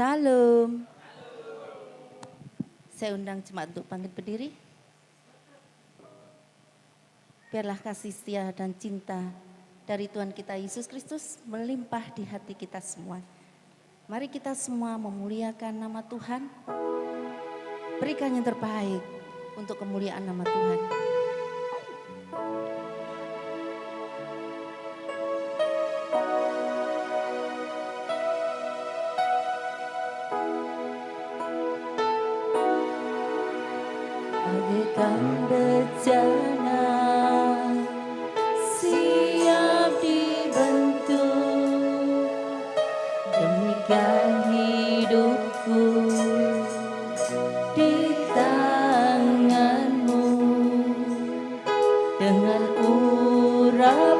Salam. Saya undang jemaat untuk bangkit berdiri. Biarlah kasih setia dan cinta dari Tuhan kita Yesus Kristus melimpah di hati kita semua. Mari kita semua memuliakan nama Tuhan. Berikan yang terbaik untuk kemuliaan nama Tuhan. Bagaikan bejana siap dibentuk, demikian hidupku di tanganmu, dengan urapan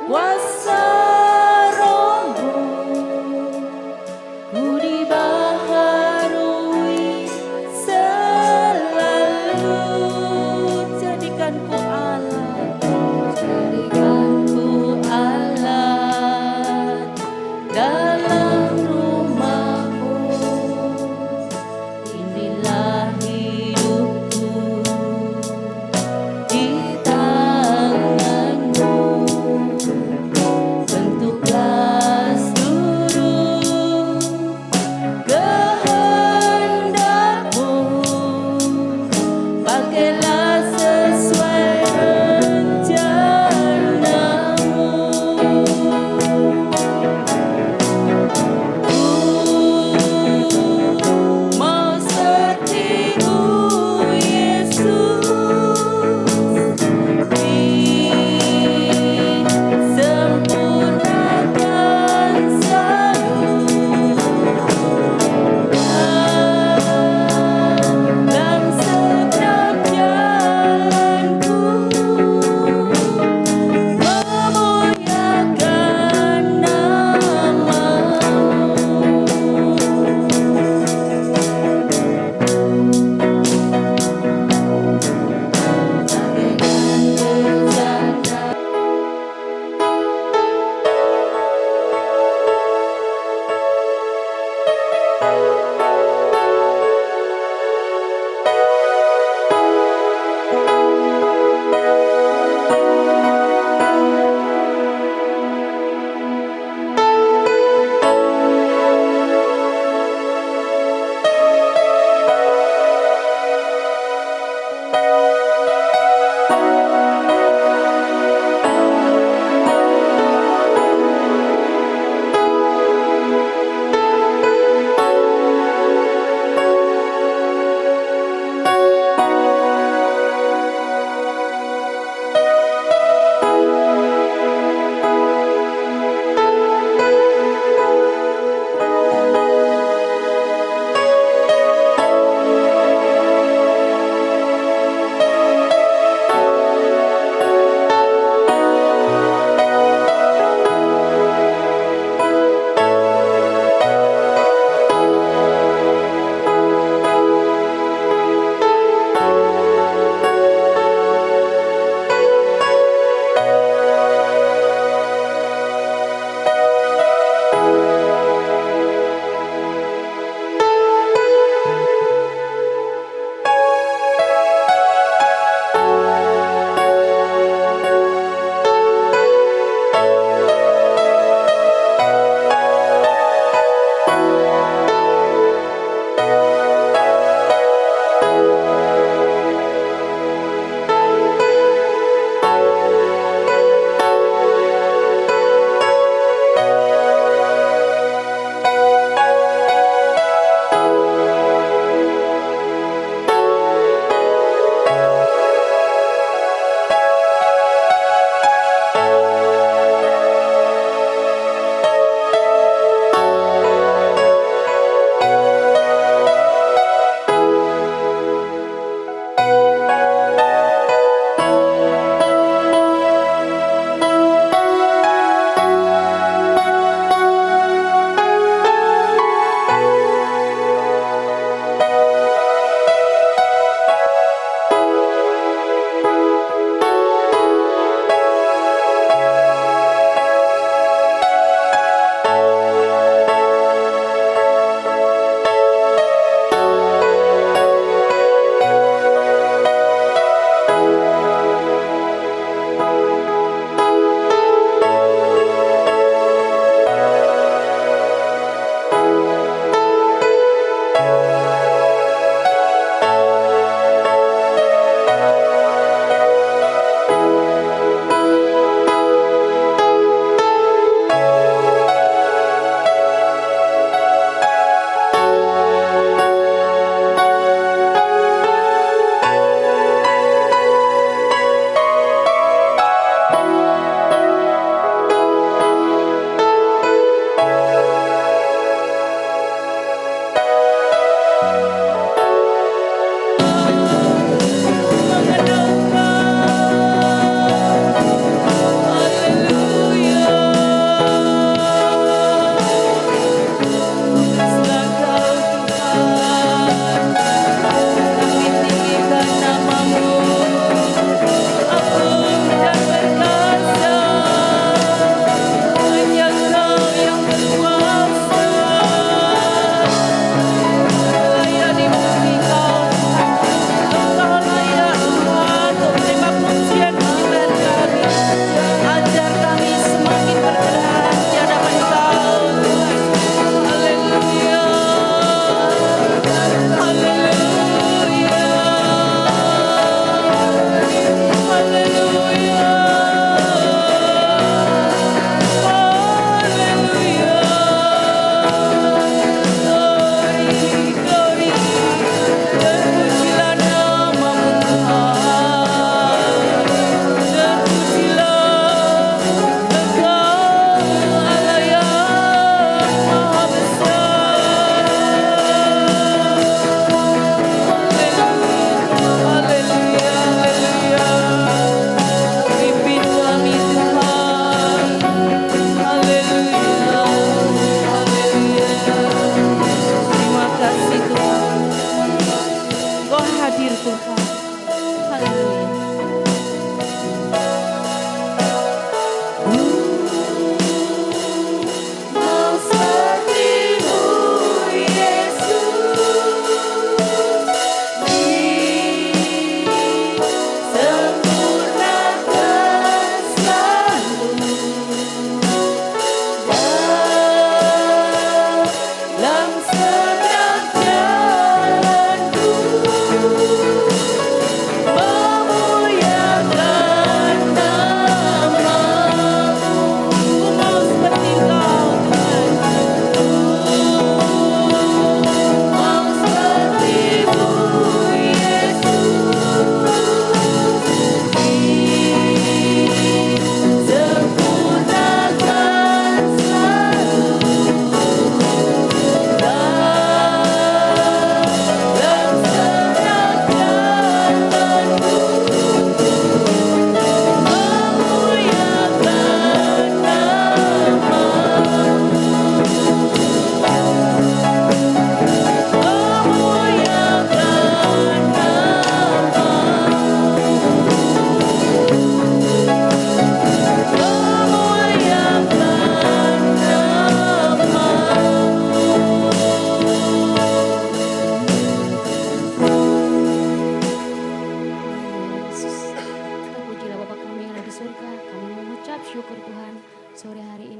kuasa Roh-Mu ku dibaharui selalu. Jadikanku alat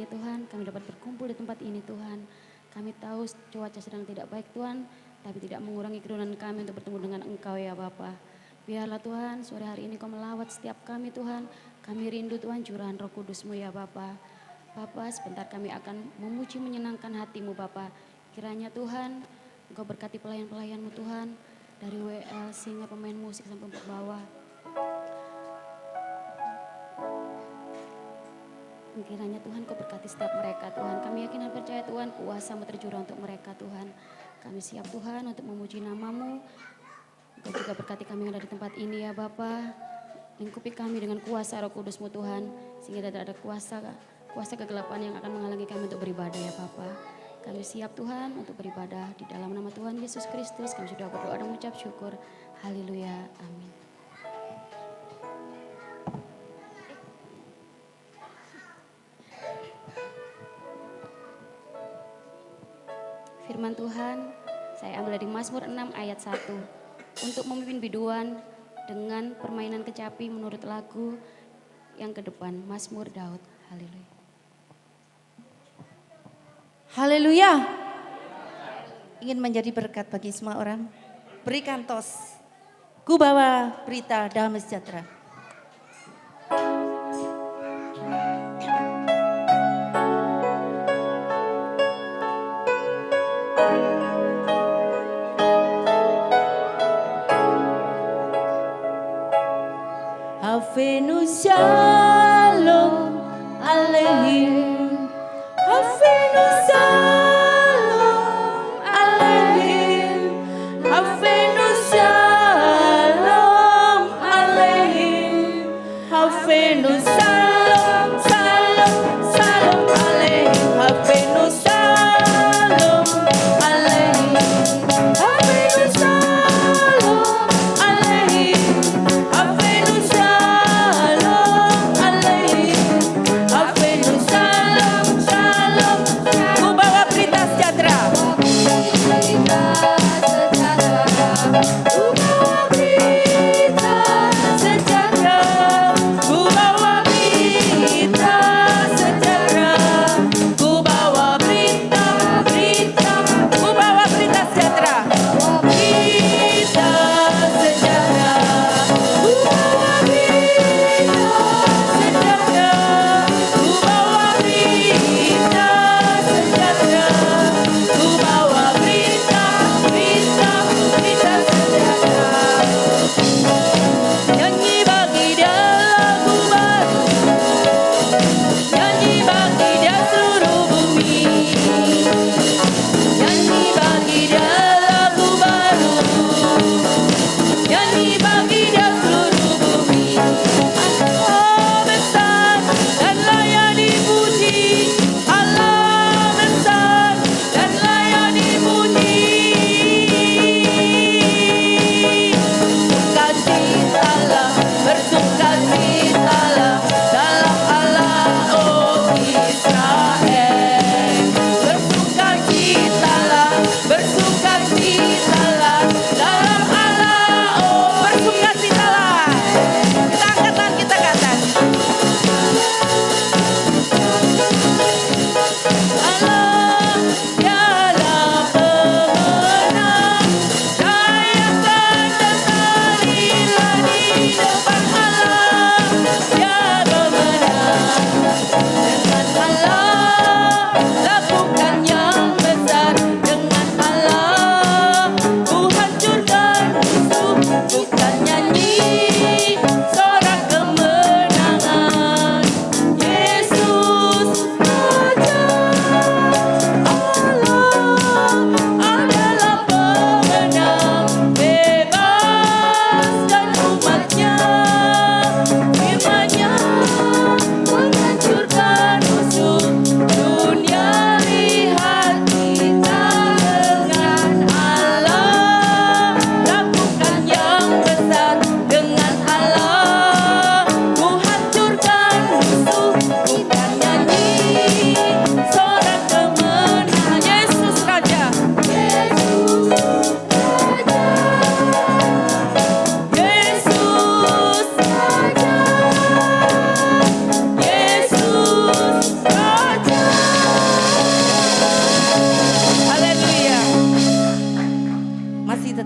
Tuhan kami dapat berkumpul di tempat ini Tuhan. Kami tahu cuaca sedang tidak baik Tuhan, tapi tidak mengurangi kerinduan kami untuk bertemu dengan Engkau ya Bapa. Biarlah Tuhan sore hari ini Kau melawat setiap kami Tuhan. Kami rindu Tuhan curahan Roh Kudus-Mu ya Bapa. Bapa, sebentar kami akan memuji menyenangkan hati-Mu Bapa. Kiranya Tuhan Engkau berkati pelayan-pelayan-Mu Tuhan, dari WL sehingga pemain musik sampai untuk bawah. Kiranya Tuhan Kau berkati setiap mereka Tuhan. Kami yakin dan percaya Tuhan kuasa-Mu tercurah untuk mereka Tuhan. Kami siap Tuhan untuk memuji nama-Mu. Engkau juga berkati kami yang ada di tempat ini ya Bapa. Lingkupi kami dengan kuasa Roh Kudus-Mu Tuhan. Sehingga tidak ada kuasa kegelapan yang akan menghalangi kami untuk beribadah ya Bapa. Kami siap Tuhan untuk beribadah di dalam nama Tuhan Yesus Kristus. Kami sudah berdoa dan mengucap syukur. Haleluya. Amin. Firman Tuhan, saya ambil dari Mazmur 6 ayat 1. Untuk memimpin biduan dengan permainan kecapi menurut lagu yang ke depan, Mazmur Daud. Haleluya. Haleluya. Ingin menjadi berkat bagi semua orang? Berikan tos. Ku bawa berita damai sejahtera. Afenu shalom aleihim. Afenu shalom aleihim. Afenu shalom aleihim.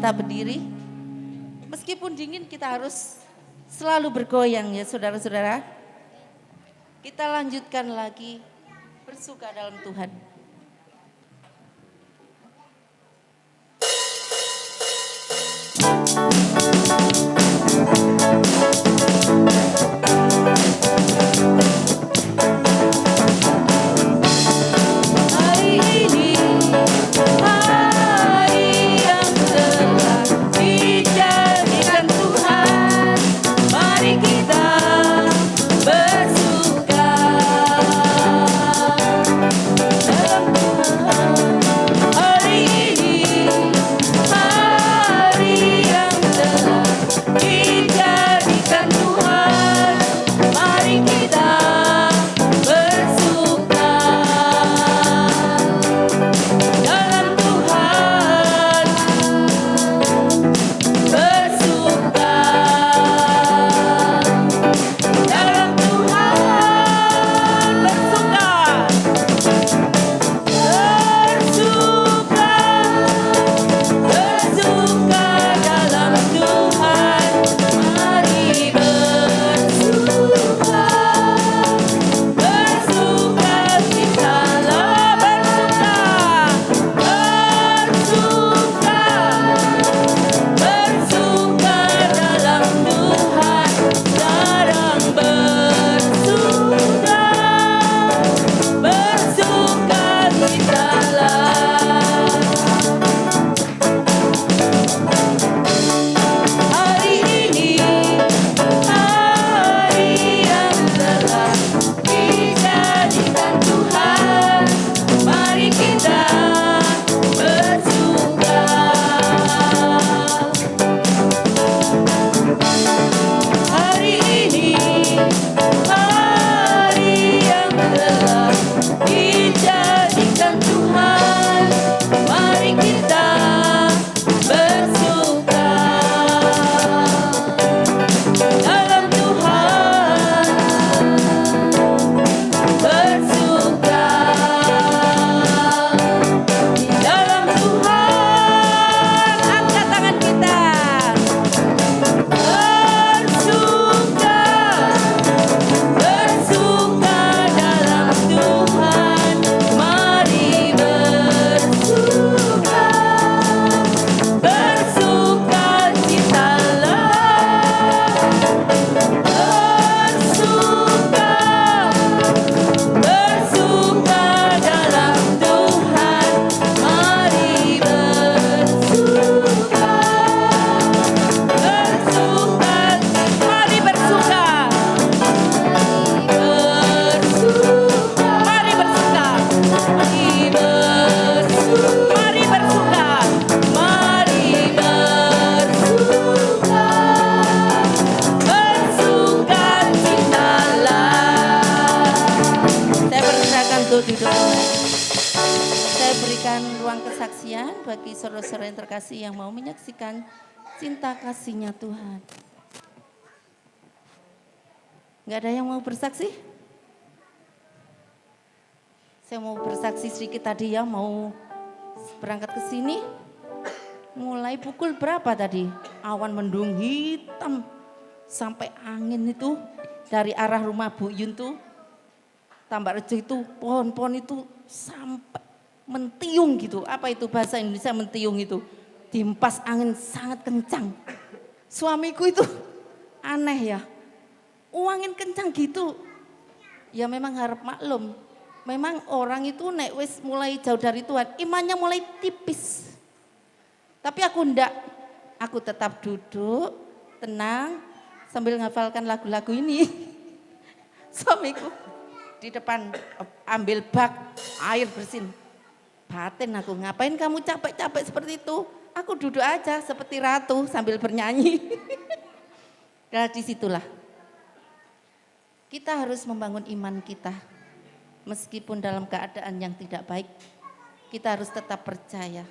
kita berdiri. Meskipun dingin kita harus selalu bergoyang ya saudara-saudara. Kita lanjutkan lagi bersuka dalam Tuhan. Bagi saudara-saudara yang terkasih yang mau menyaksikan cinta kasihnya Tuhan. Enggak ada yang mau bersaksi? Saya mau bersaksi sedikit tadi ya, mau berangkat ke sini. Mulai pukul berapa tadi? Awan mendung hitam sampai angin itu dari arah rumah Bu Yun tuh, Tambak Rejo itu pohon-pohon itu sampai mentiung gitu. Apa itu bahasa Indonesia mentiung itu? Dimpas angin sangat kencang. Suamiku itu aneh ya. Angin kencang gitu. Ya memang harap maklum. Memang orang itu nek wis mulai jauh dari Tuhan, imannya mulai tipis. Tapi aku ndak. Aku tetap duduk, tenang sambil ngafalkan lagu-lagu ini. Suamiku di depan ambil bak air bersin. Batin aku, ngapain kamu capek-capek seperti itu? Aku duduk aja seperti ratu sambil bernyanyi. Nah disitulah kita harus membangun iman kita. Meskipun dalam keadaan yang tidak baik, kita harus tetap percaya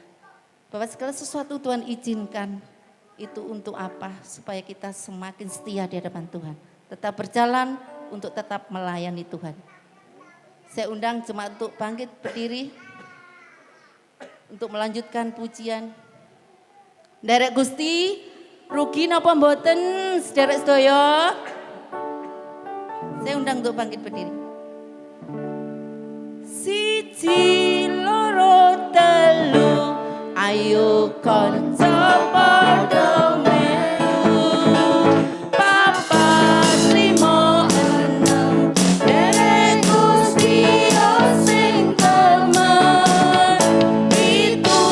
bahwa segala sesuatu Tuhan izinkan itu untuk apa? Supaya kita semakin setia di hadapan Tuhan. Tetap berjalan untuk tetap melayani Tuhan. Saya undang jemaat untuk bangkit berdiri untuk melanjutkan pujian. Derek Gusti, rugi napa mboten sederek sedaya? Saya undang untuk bangkit berdiri. Siji loro telu, ayo kanca padha melu. Papat lima enam, derek Gusti sing temen. Pitu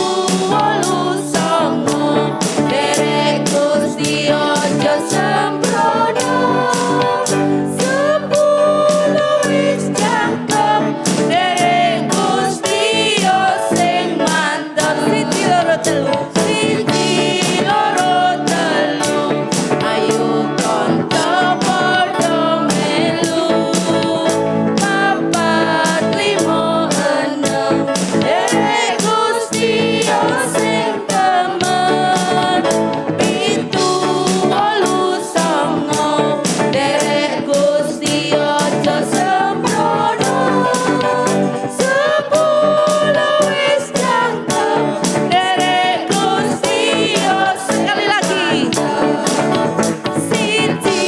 wolu songo, derek Gusti aja sembrono. Sepuluh wis cakep, derek Gusti sing mantep. Siji loro telu, siji loro telu, ayo kanca padha melu. Papat lima enam, derek Gusti sing temen. Pitu wolu songo, derek Gusti aja sembrono. Sepuluh wis cakep, derek Gusti sekali lagi. Siji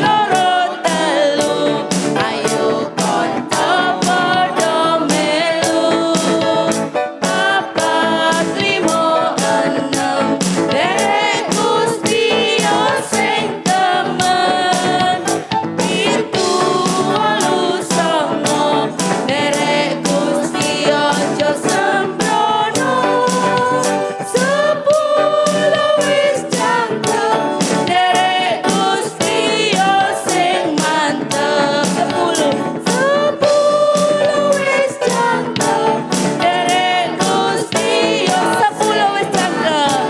loro telu, ayo kanca padha melu. Papat lima enam, derek Gusti sing temen. Pitu wolu songo, derek Gusti aja sembrono. Sepuluh wis cakep, derek Gusti sing mantep. Sepuluh wis cakep, derek Gusti sepuluh wis cakep.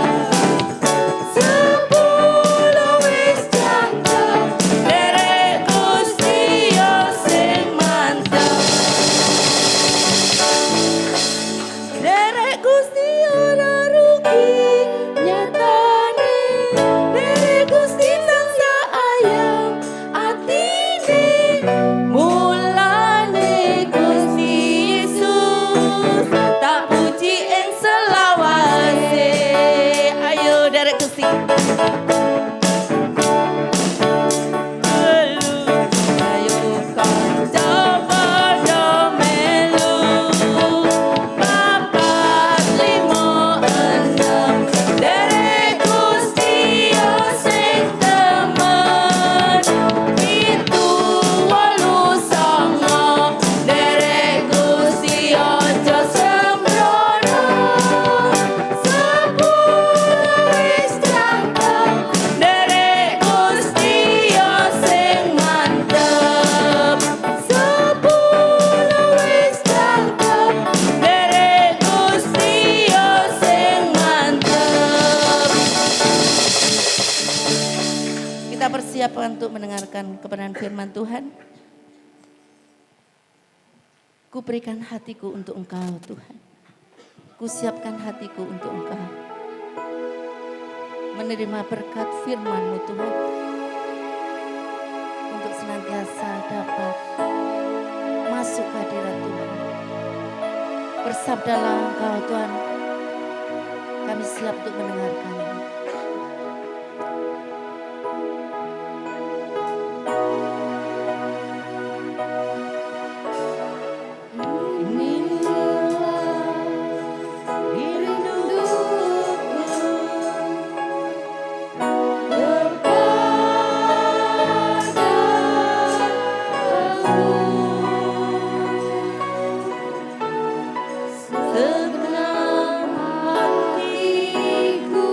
Sepuluh wis cakep, derek Gusti sing mantep. Derek Gusti ora rugi nyatane, derek Gusti tansah ayam atine. Mulane Gusti Yesus tak puji ing selawase. Ayo derek Gusti. Ayo kanca padha melu. Papat lima enam, derek Gusti sing temen. Pitu wolu songo, derek Gusti aja sembrono. Sepuluh wis cakep, derek Gusti sing mantep. Sepuluh wis cakep, derek Gusti sing mantep. Kita persiapkan untuk mendengarkan kebenaran firman Tuhan. Kuberikan hatiku untuk Engkau Tuhan. Kusiapkan hatiku untuk Engkau. Menerima berkat firman-Mu Tuhan. Untuk senantiasa dapat masuk ke hadirat Tuhan. Bersabdalah Engkau Tuhan. Kami siap untuk mendengarkan. Segenap hatiku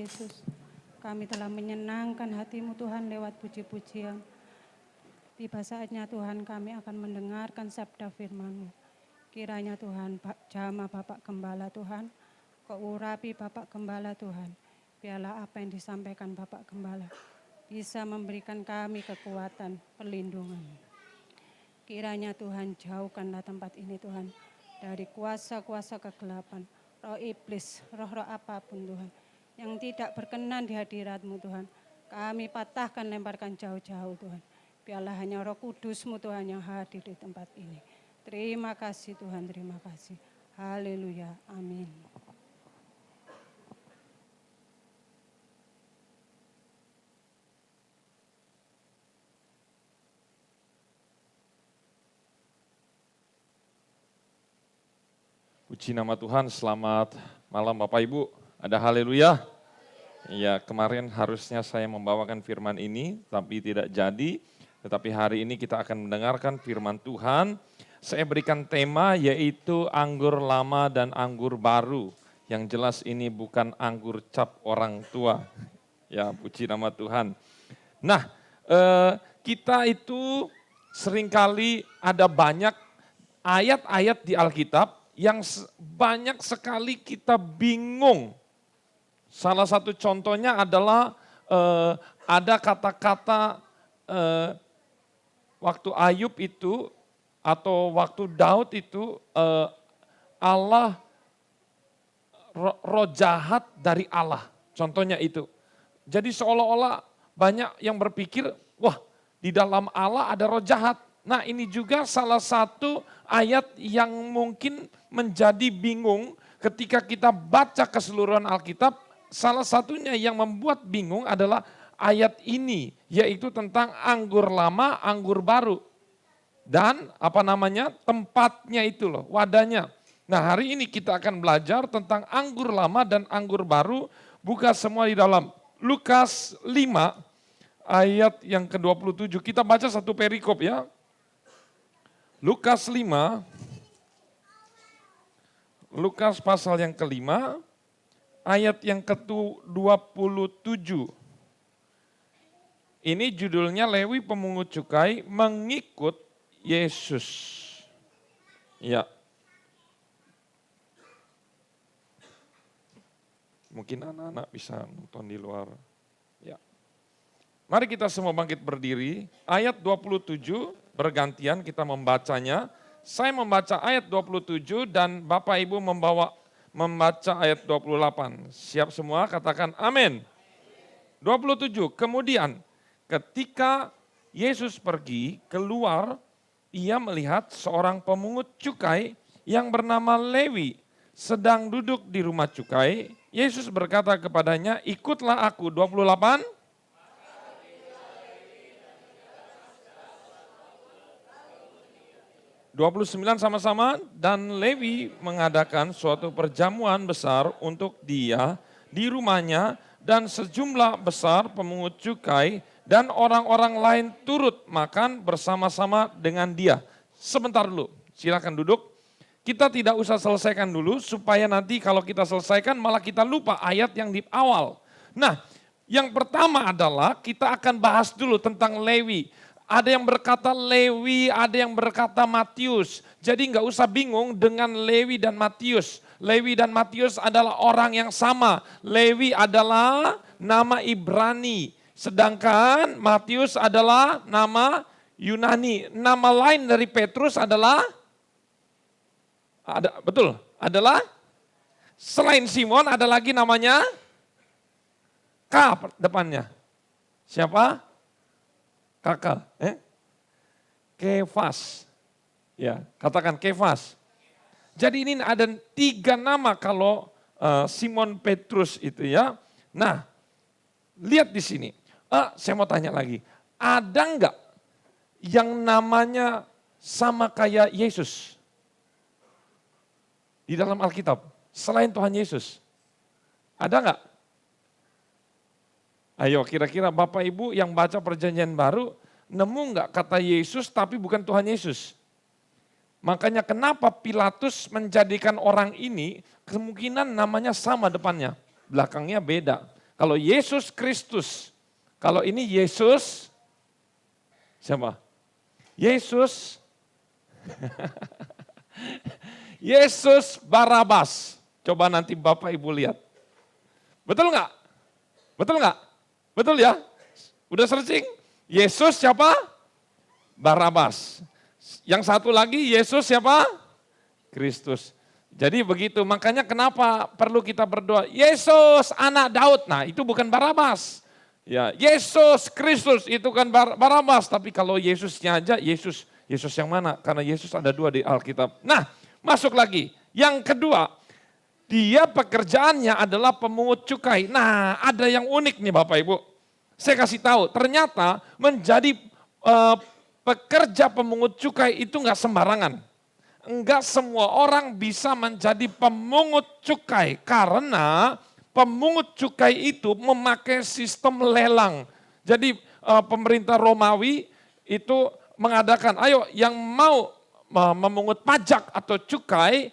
Yesus. Kami telah menyenangkan hati-Mu Tuhan lewat puji-pujian. Tiba saatnya Tuhan kami akan mendengarkan sabda firman-Mu. Kiranya Tuhan jamah Bapak Gembala Tuhan, Kau urapi Bapak Gembala Tuhan. Biarlah apa yang disampaikan Bapak Gembala bisa memberikan kami kekuatan, perlindungan. Kiranya Tuhan jauhkanlah tempat ini Tuhan dari kuasa-kuasa kegelapan, roh iblis, roh-roh apapun Tuhan, yang tidak berkenan di hadirat-Mu Tuhan. Kami patahkan, lemparkan jauh-jauh Tuhan. Biarlah hanya Roh Kudus-Mu Tuhan yang hadir di tempat ini. Terima kasih Tuhan, terima kasih. Haleluya, amin. Puji nama Tuhan, selamat malam Bapak Ibu. Ada haleluya? Ya, kemarin harusnya saya membawakan firman ini, tapi tidak jadi. Tetapi hari ini kita akan mendengarkan firman Tuhan. Saya berikan tema yaitu anggur lama dan anggur baru. Yang jelas ini bukan anggur cap orang tua. Ya, puji nama Tuhan. Nah, kita itu seringkali ada banyak ayat-ayat di Alkitab yang banyak sekali kita bingung. Salah satu contohnya adalah ada kata-kata waktu Ayub itu atau waktu Daud itu Allah roh jahat dari Allah. Contohnya itu. Jadi seolah-olah banyak yang berpikir, wah di dalam Allah ada roh jahat. Nah ini juga salah satu ayat yang mungkin menjadi bingung ketika kita baca keseluruhan Alkitab. Salah satunya yang membuat bingung adalah ayat ini, yaitu tentang anggur lama, anggur baru. Dan tempatnya itu loh, wadahnya. Nah hari ini kita akan belajar tentang anggur lama dan anggur baru. Buka semua di dalam Lukas 5 ayat yang ke-27. Kita baca satu perikop ya. Lukas 5, Lukas pasal yang ke-5, ayat yang ke-27. Ini judulnya Lewi pemungut cukai mengikut Yesus. Ya. Mungkin anak-anak bisa nonton di luar. Ya. Mari kita semua bangkit berdiri. Ayat 27 bergantian kita membacanya. Saya membaca ayat 27 dan Bapak Ibu membaca ayat 28. Siap semua? Katakan amin. 27. Kemudian ketika Yesus pergi keluar, ia melihat seorang pemungut cukai yang bernama Lewi sedang duduk di rumah cukai. Yesus berkata kepadanya, ikutlah aku. 28. 29 sama-sama, dan Lewi mengadakan suatu perjamuan besar untuk dia di rumahnya dan sejumlah besar pemungut cukai dan orang-orang lain turut makan bersama-sama dengan dia. Sebentar dulu, silakan duduk. Kita tidak usah selesaikan dulu supaya nanti kalau kita selesaikan malah kita lupa ayat yang di awal. Nah, yang pertama adalah kita akan bahas dulu tentang Lewi. Ada yang berkata Lewi, ada yang berkata Matius. Jadi nggak usah bingung dengan Lewi dan Matius. Lewi dan Matius adalah orang yang sama. Lewi adalah nama Ibrani. Sedangkan Matius adalah nama Yunani. Nama lain dari Petrus adalah, adalah selain Simon ada lagi namanya K depannya. Siapa? Kakak, Kefas. Ya, katakan Kefas. Jadi ini ada 3 nama kalau Simon Petrus itu ya. Nah, lihat di sini. Saya mau tanya lagi, ada enggak yang namanya sama kayak Yesus di dalam Alkitab selain Tuhan Yesus? Ada enggak? Ayo kira-kira Bapak Ibu yang baca perjanjian baru, nemu enggak kata Yesus tapi bukan Tuhan Yesus? Makanya kenapa Pilatus menjadikan orang ini kemungkinan namanya sama depannya, belakangnya beda. Kalau Yesus Kristus, kalau ini Yesus, siapa? Yesus, Yesus Barabas. Coba nanti Bapak Ibu lihat. Betul nggak? Betul nggak? Betul ya? Udah searching? Yesus siapa? Barabas. Yang satu lagi Yesus siapa? Kristus. Jadi begitu, makanya kenapa perlu kita berdoa, Yesus anak Daud. Nah itu bukan Barabas. Ya, Yesus Kristus itu kan Barabas. Tapi kalau Yesusnya aja, Yesus yang mana? Karena Yesus ada 2 di Alkitab. Nah masuk lagi. Yang kedua, dia pekerjaannya adalah pemungut cukai. Nah ada yang unik nih Bapak Ibu. Saya kasih tahu, ternyata menjadi pekerja pemungut cukai itu nggak sembarangan. Enggak semua orang bisa menjadi pemungut cukai karena pemungut cukai itu memakai sistem lelang. Jadi pemerintah Romawi itu mengadakan, ayo yang mau memungut pajak atau cukai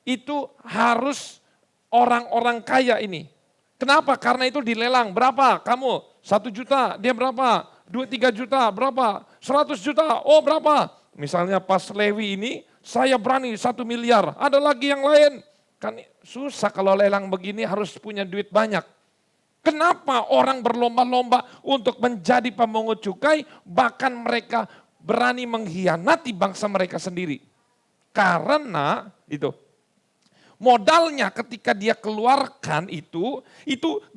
itu harus orang-orang kaya ini. Kenapa? Karena itu dilelang. Berapa? Kamu 1 juta, dia berapa? 2-3 juta, berapa? 100 juta, oh berapa? Misalnya pas Lewi ini, saya berani 1 miliar, ada lagi yang lain. Kan susah kalau lelang begini harus punya duit banyak. Kenapa orang berlomba-lomba untuk menjadi pemungut cukai, bahkan mereka berani mengkhianati bangsa mereka sendiri. Karena itu, modalnya ketika dia keluarkan itu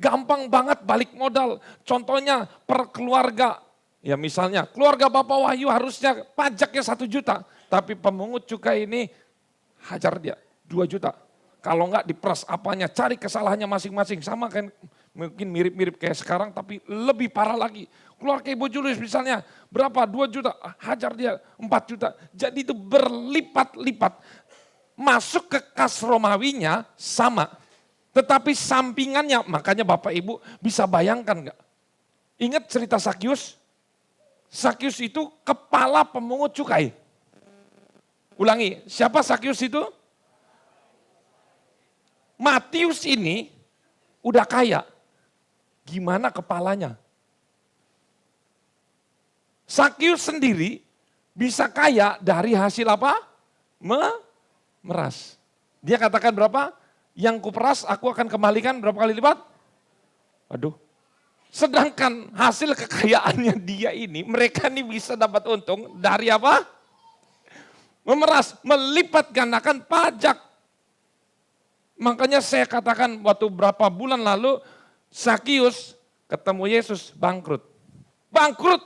gampang banget balik modal. Contohnya per keluarga. Ya misalnya keluarga Bapak Wahyu harusnya pajaknya 1 juta. Tapi pemungut cukai ini hajar dia 2 juta. Kalau enggak diperas apanya, cari kesalahannya masing-masing. Sama kan mungkin mirip-mirip kayak sekarang tapi lebih parah lagi. Keluarga Ibu Julius misalnya berapa? 2 juta, hajar dia 4 juta. Jadi itu berlipat-lipat. Masuk ke kas Romawinya sama. Tetapi sampingannya, makanya Bapak Ibu bisa bayangkan enggak? Ingat cerita Sakyus? Sakyus itu kepala pemungut cukai. Ulangi, siapa Sakyus itu? Matius ini udah kaya. Gimana kepalanya? Sakyus sendiri bisa kaya dari hasil apa? Meras. Dia katakan berapa? Yang kuperas aku akan kembalikan berapa kali lipat? Aduh. Sedangkan hasil kekayaannya dia ini, mereka ini bisa dapat untung dari apa? Memeras, melipat gandakan pajak. Makanya saya katakan waktu berapa bulan lalu, Sakyus ketemu Yesus bangkrut. Bangkrut,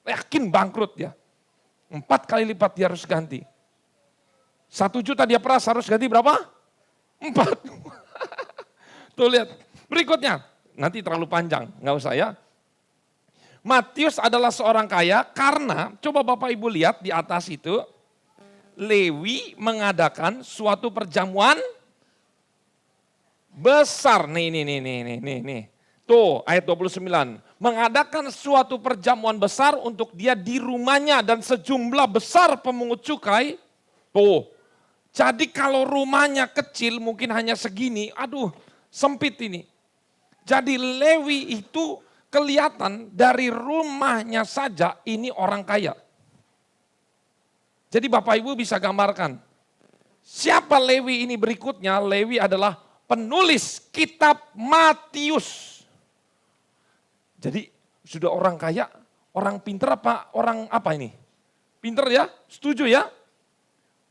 yakin bangkrut ya. 4 kali lipat dia harus ganti. 1 juta dia peras harus ganti berapa? 4. Tuh lihat, berikutnya. Nanti terlalu panjang, nggak usah ya. Matius adalah seorang kaya karena, coba Bapak Ibu lihat di atas itu, Lewi mengadakan suatu perjamuan besar. Nih. Tuh ayat 29. Mengadakan suatu perjamuan besar untuk dia di rumahnya dan sejumlah besar pemungut cukai. Tuh, jadi kalau rumahnya kecil mungkin hanya segini, aduh sempit ini. Jadi Lewi itu kelihatan dari rumahnya saja ini orang kaya. Jadi Bapak Ibu bisa gambarkan. Siapa Lewi ini berikutnya? Lewi adalah penulis kitab Matius. Jadi sudah orang kaya, orang pinter apa orang apa ini? Pinter ya? Setuju ya?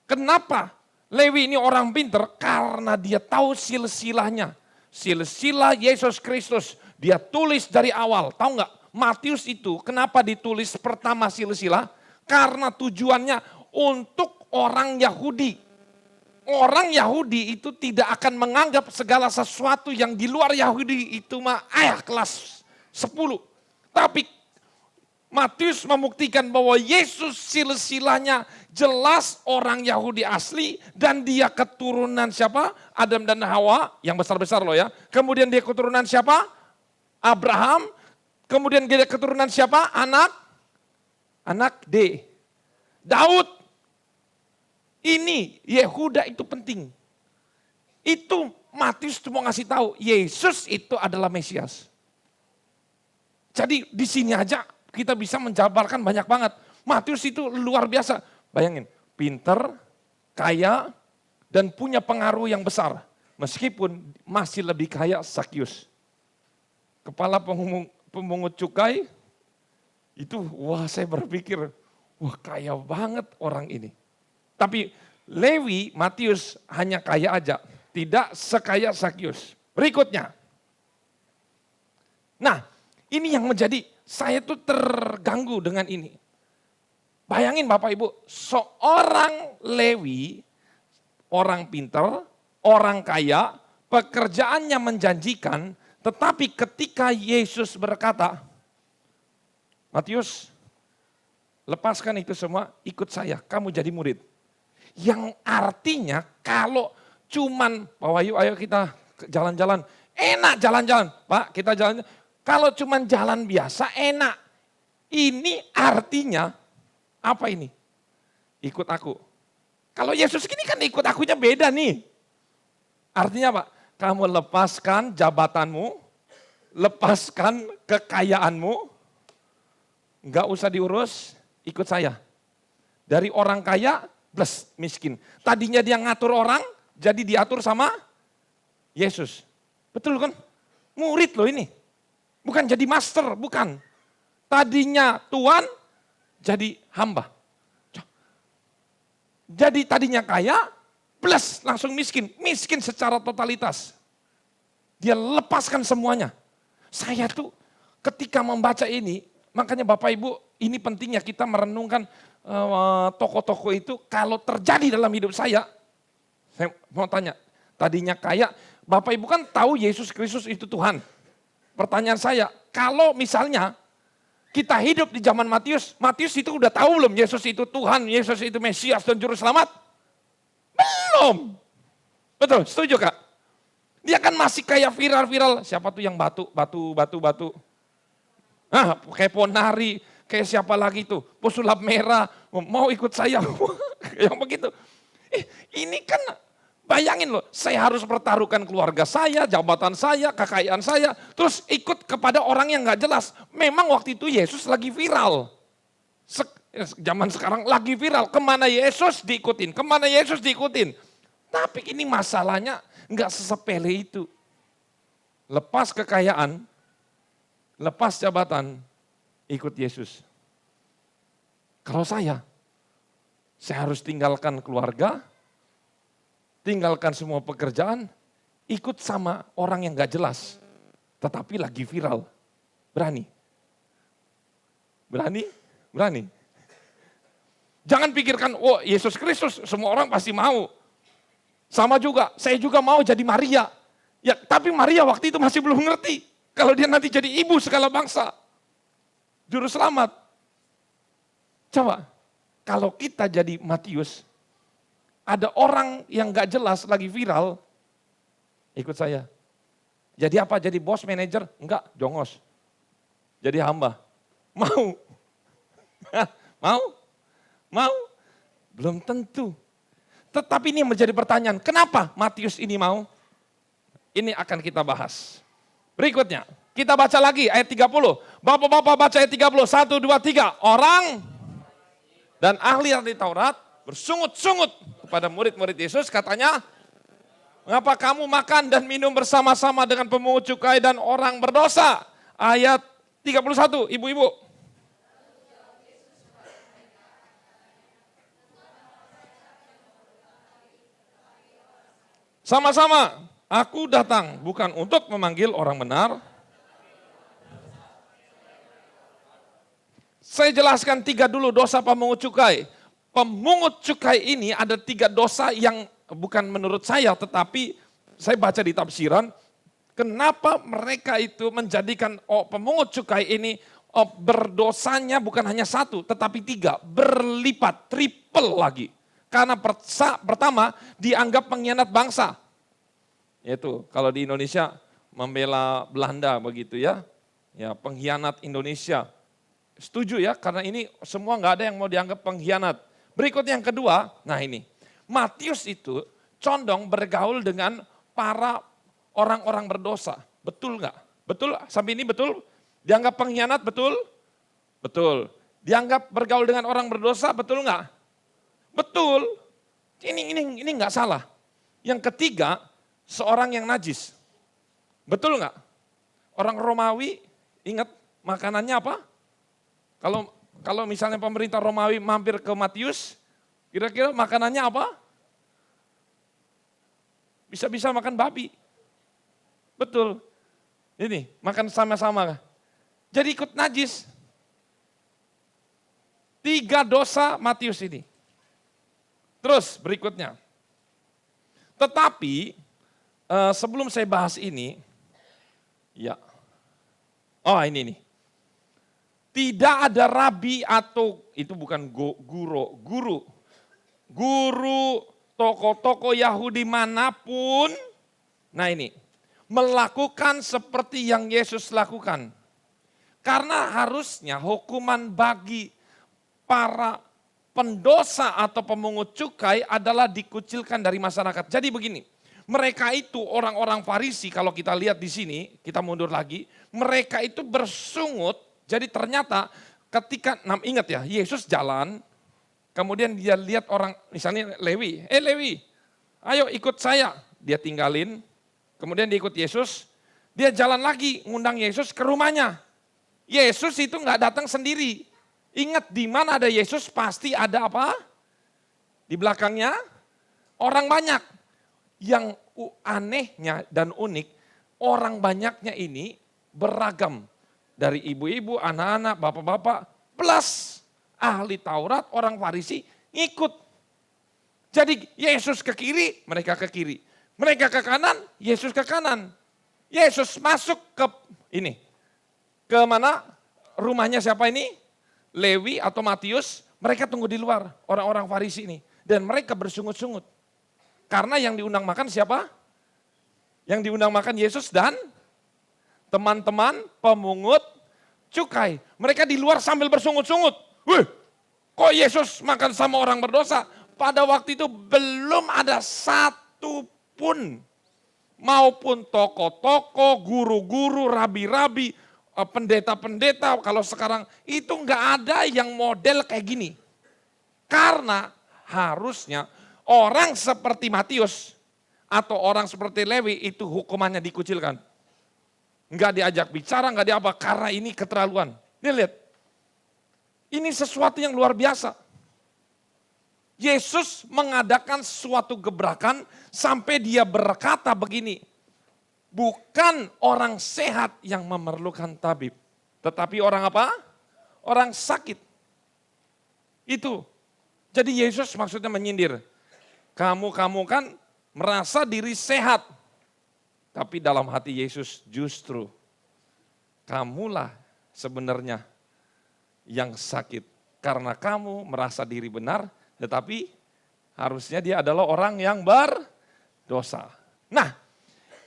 Kenapa Lewi ini orang pinter? Karena dia tahu silsilahnya. Silsilah Yesus Kristus, dia tulis dari awal. Tahu nggak? Matius itu kenapa ditulis pertama silsilah? Karena tujuannya untuk orang Yahudi. Orang Yahudi itu tidak akan menganggap segala sesuatu yang di luar Yahudi itu mah kelas 10. Tapi Matius membuktikan bahwa Yesus silsilahnya jelas orang Yahudi asli dan dia keturunan siapa? Adam dan Hawa yang besar-besar loh ya. Kemudian dia keturunan siapa? Abraham. Kemudian dia keturunan siapa? Anak D. Daud. Ini Yehuda itu penting. Itu Matius mau ngasih tahu, Yesus itu adalah Mesias. Jadi di sini aja kita bisa menjabarkan banyak banget. Matius itu luar biasa. Bayangin, pinter, kaya, dan punya pengaruh yang besar. Meskipun masih lebih kaya Sakyus. Kepala pemungut cukai, itu wah saya berpikir, wah kaya banget orang ini. Tapi Lewi, Matius hanya kaya aja, tidak sekaya Sakyus. Berikutnya. Nah, ini yang menjadi, saya tuh terganggu dengan ini. Bayangin Bapak Ibu, seorang Lewi, orang pinter, orang kaya, pekerjaannya menjanjikan, tetapi ketika Yesus berkata, Matius, lepaskan itu semua, ikut saya, kamu jadi murid. Yang artinya kalau cuman, Pak Wahyu ayo kita jalan-jalan, enak jalan-jalan, Pak kita jalan, kalau cuman jalan biasa enak. Ini artinya, apa ini? Ikut aku. Kalau Yesus gini kan ikut akunya beda nih. Artinya apa? Kamu lepaskan jabatanmu, lepaskan kekayaanmu, enggak usah diurus, ikut saya. Dari orang kaya plus miskin. Tadinya dia ngatur orang, jadi diatur sama Yesus. Betul kan? Murid loh ini. Bukan jadi master, bukan. Tadinya tuan, jadi hamba. Jadi tadinya kaya, plus langsung miskin. Miskin secara totalitas. Dia lepaskan semuanya. Saya tuh ketika membaca ini, makanya Bapak Ibu, ini pentingnya kita merenungkan tokoh-tokoh itu kalau terjadi dalam hidup saya mau tanya, tadinya kaya, Bapak Ibu kan tahu Yesus Kristus itu Tuhan. Pertanyaan saya, kalau misalnya kita hidup di zaman Matius, Matius itu udah tahu belum Yesus itu Tuhan, Yesus itu Mesias dan Juru Selamat? Belum. Betul, setuju Kak? Dia kan masih kayak viral-viral, siapa tuh yang batu. Ah, kayak Ponari, kayak siapa lagi tuh, pesulap merah, mau ikut saya, yang begitu. Ini kan bayangin loh, saya harus pertaruhkan keluarga saya, jabatan saya, kekayaan saya, terus ikut kepada orang yang gak jelas. Memang waktu itu Yesus lagi viral. Zaman sekarang lagi viral, kemana Yesus diikutin, kemana Yesus diikutin. Tapi ini masalahnya gak sesepele itu. Lepas kekayaan, lepas jabatan, ikut Yesus. Kalau saya harus tinggalkan keluarga, tinggalkan semua pekerjaan, ikut sama orang yang gak jelas, tetapi lagi viral. Berani? Berani? Berani. Jangan pikirkan, oh Yesus Kristus semua orang pasti mau. Sama juga, saya juga mau jadi Maria. Ya, tapi Maria waktu itu masih belum ngerti. Kalau dia nanti jadi ibu segala bangsa. Juru selamat. Coba, kalau kita jadi Matius, ada orang yang gak jelas lagi viral, ikut saya. Jadi apa? Jadi bos, manajer? Enggak, jongos. Jadi hamba. Mau? Mau? Mau? Belum tentu. Tetapi ini menjadi pertanyaan, kenapa Matius ini mau? Ini akan kita bahas. Berikutnya, kita baca lagi ayat 30. Bapak-bapak baca ayat 30, 1, 2, 3. Orang dan ahli Taurat bersungut-sungut kepada murid-murid Yesus, katanya, mengapa kamu makan dan minum bersama-sama dengan pemungut cukai dan orang berdosa? Ayat 31, ibu-ibu. Sama-sama, aku datang bukan untuk memanggil orang benar. Saya jelaskan 3 dulu dosa pemungut cukai. Pemungut cukai ini ada 3 dosa yang bukan menurut saya, tetapi saya baca di tafsiran, kenapa mereka itu menjadikan pemungut cukai ini berdosanya bukan hanya 1, tetapi 3, berlipat, triple lagi. Karena pertama dianggap pengkhianat bangsa. Yaitu kalau di Indonesia membela Belanda begitu ya. Ya, pengkhianat Indonesia. Setuju ya, karena ini semua nggak ada yang mau dianggap pengkhianat. Berikut yang kedua, nah ini. Matius itu condong bergaul dengan para orang-orang berdosa. Betul nggak? Betul, sampai ini betul? Dianggap pengkhianat, betul? Betul. Dianggap bergaul dengan orang berdosa, betul nggak? Betul. Ini nggak salah. Yang ketiga, seorang yang najis. Betul nggak? Orang Romawi, ingat makanannya apa? Kalau misalnya pemerintah Romawi mampir ke Matius, kira-kira makanannya apa? Bisa-bisa makan babi. Betul. Ini, makan sama-sama. Jadi ikut najis. 3 dosa Matius ini. Terus berikutnya. Tetapi sebelum saya bahas ini, ya. Oh ini nih. Tidak ada rabi atau itu bukan guru toko-toko Yahudi manapun. Nah ini, melakukan seperti yang Yesus lakukan. Karena harusnya hukuman bagi para pendosa atau pemungut cukai adalah dikucilkan dari masyarakat. Jadi begini, mereka itu orang-orang Farisi, kalau kita lihat di sini, kita mundur lagi, mereka itu bersungut. Jadi ternyata ketika, ingat ya, Yesus jalan, kemudian dia lihat orang, misalnya Lewi, Lewi, ayo ikut saya. Dia tinggalin, kemudian dia ikut Yesus, dia jalan lagi ngundang Yesus ke rumahnya. Yesus itu nggak datang sendiri. Ingat di mana ada Yesus pasti ada apa? Di belakangnya orang banyak. Yang anehnya dan unik, orang banyaknya ini beragam. Dari ibu-ibu, anak-anak, bapak-bapak, plus ahli Taurat, orang Farisi ngikut. Jadi Yesus ke kiri, mereka ke kiri. Mereka ke kanan, Yesus ke kanan. Yesus masuk ke ini. Ke mana? Rumahnya siapa ini? Lewi atau Matius, mereka tunggu di luar, orang-orang Farisi ini. Dan mereka bersungut-sungut. Karena yang diundang makan siapa? Yang diundang makan Yesus dan teman-teman pemungut cukai. Mereka di luar sambil bersungut-sungut. Wih, kok Yesus makan sama orang berdosa? Pada waktu itu belum ada satu pun. Maupun toko-toko, guru-guru, rabi-rabi, pendeta-pendeta, kalau sekarang itu nggak ada yang model kayak gini. Karena harusnya orang seperti Matius atau orang seperti Lewi itu hukumannya dikucilkan. Nggak diajak bicara, nggak diapa, karena ini keterlaluan. Dia lihat, ini sesuatu yang luar biasa. Yesus mengadakan suatu gebrakan sampai dia berkata begini, bukan orang sehat yang memerlukan tabib, tetapi orang apa? Orang sakit. Itu. Jadi Yesus maksudnya menyindir. Kamu kan merasa diri sehat. Tapi dalam hati Yesus justru kamulah sebenarnya yang sakit. Karena kamu merasa diri benar, tetapi harusnya dia adalah orang yang berdosa. Nah,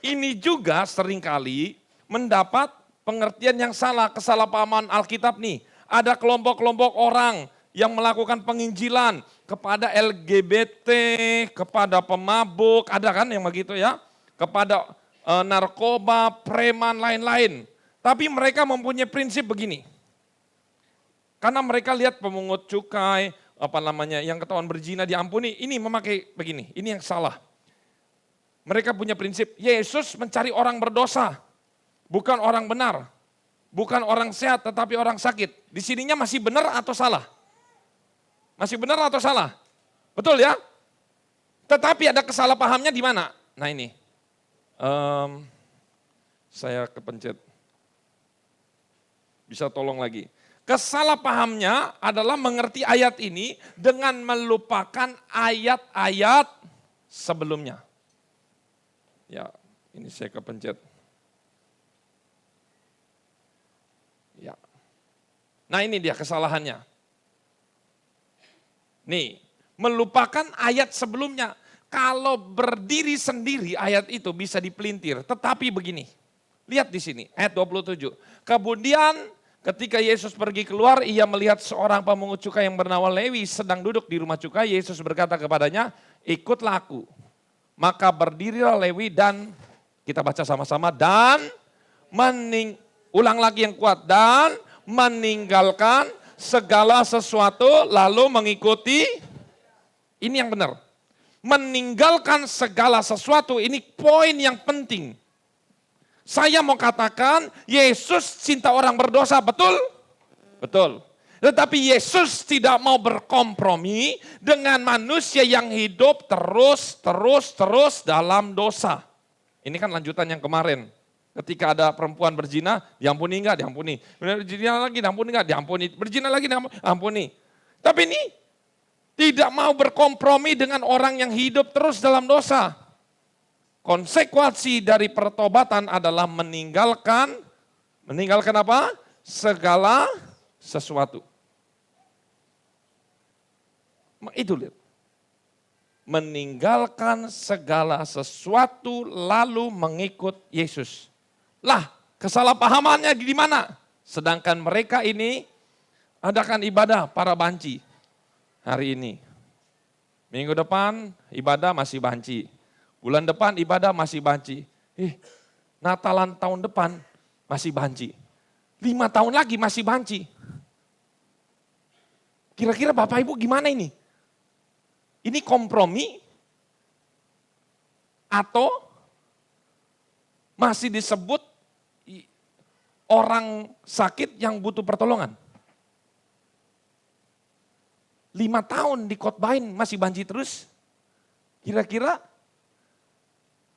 ini juga seringkali mendapat pengertian yang salah, kesalahpahaman Alkitab nih. Ada kelompok-kelompok orang yang melakukan penginjilan kepada LGBT, kepada pemabuk, ada kan yang begitu ya, kepada narkoba, preman, lain-lain. Tapi mereka mempunyai prinsip begini. Karena mereka lihat pemungut cukai, yang ketahuan berzina diampuni, ini memakai begini, ini yang salah. Mereka punya prinsip, Yesus mencari orang berdosa, bukan orang benar. Bukan orang sehat tetapi orang sakit. Di sininya masih benar atau salah? Masih benar atau salah? Betul ya? Tetapi ada kesalahpahamnya di mana? Nah ini. Saya kepencet. Bisa tolong lagi. Kesalahpahamnya adalah mengerti ayat ini dengan melupakan ayat-ayat sebelumnya. Ya, ini saya kepencet. Ya. Nah ini dia kesalahannya. Nih, melupakan ayat sebelumnya. Kalau berdiri sendiri ayat itu bisa dipelintir. Tetapi begini, lihat di sini ayat 27. Kemudian ketika Yesus pergi keluar, ia melihat seorang pemungut cukai yang bernama Lewi sedang duduk di rumah cukai. Yesus berkata kepadanya, ikutlah aku. Maka berdirilah Lewi dan kita baca sama-sama dan ulang lagi yang kuat, dan meninggalkan segala sesuatu lalu mengikuti. Ini yang benar. Meninggalkan segala sesuatu, ini poin yang penting. Saya mau katakan Yesus cinta orang berdosa, betul? Betul. Tetapi Yesus tidak mau berkompromi dengan manusia yang hidup terus dalam dosa. Ini kan lanjutan yang kemarin. Ketika ada perempuan berzina, diampuni enggak? Diampuni. Berzina lagi, diampuni enggak? Diampuni. Berzina lagi, diampuni. Tapi ini tidak mau berkompromi dengan orang yang hidup terus dalam dosa. Konsekuensi dari pertobatan adalah meninggalkan apa? Segala sesuatu. Itu lihat. Meninggalkan segala sesuatu lalu mengikut Yesus. Lah, kesalahpahamannya di mana? Sedangkan mereka ini adakan ibadah para banci hari ini. Minggu depan ibadah masih banci. Bulan depan ibadah masih banci. Natalan tahun depan masih banci. 5 tahun lagi masih banci. Kira-kira Bapak Ibu gimana ini? Ini kompromi atau masih disebut orang sakit yang butuh pertolongan? 5 tahun dikhotbahin masih banci terus? Kira-kira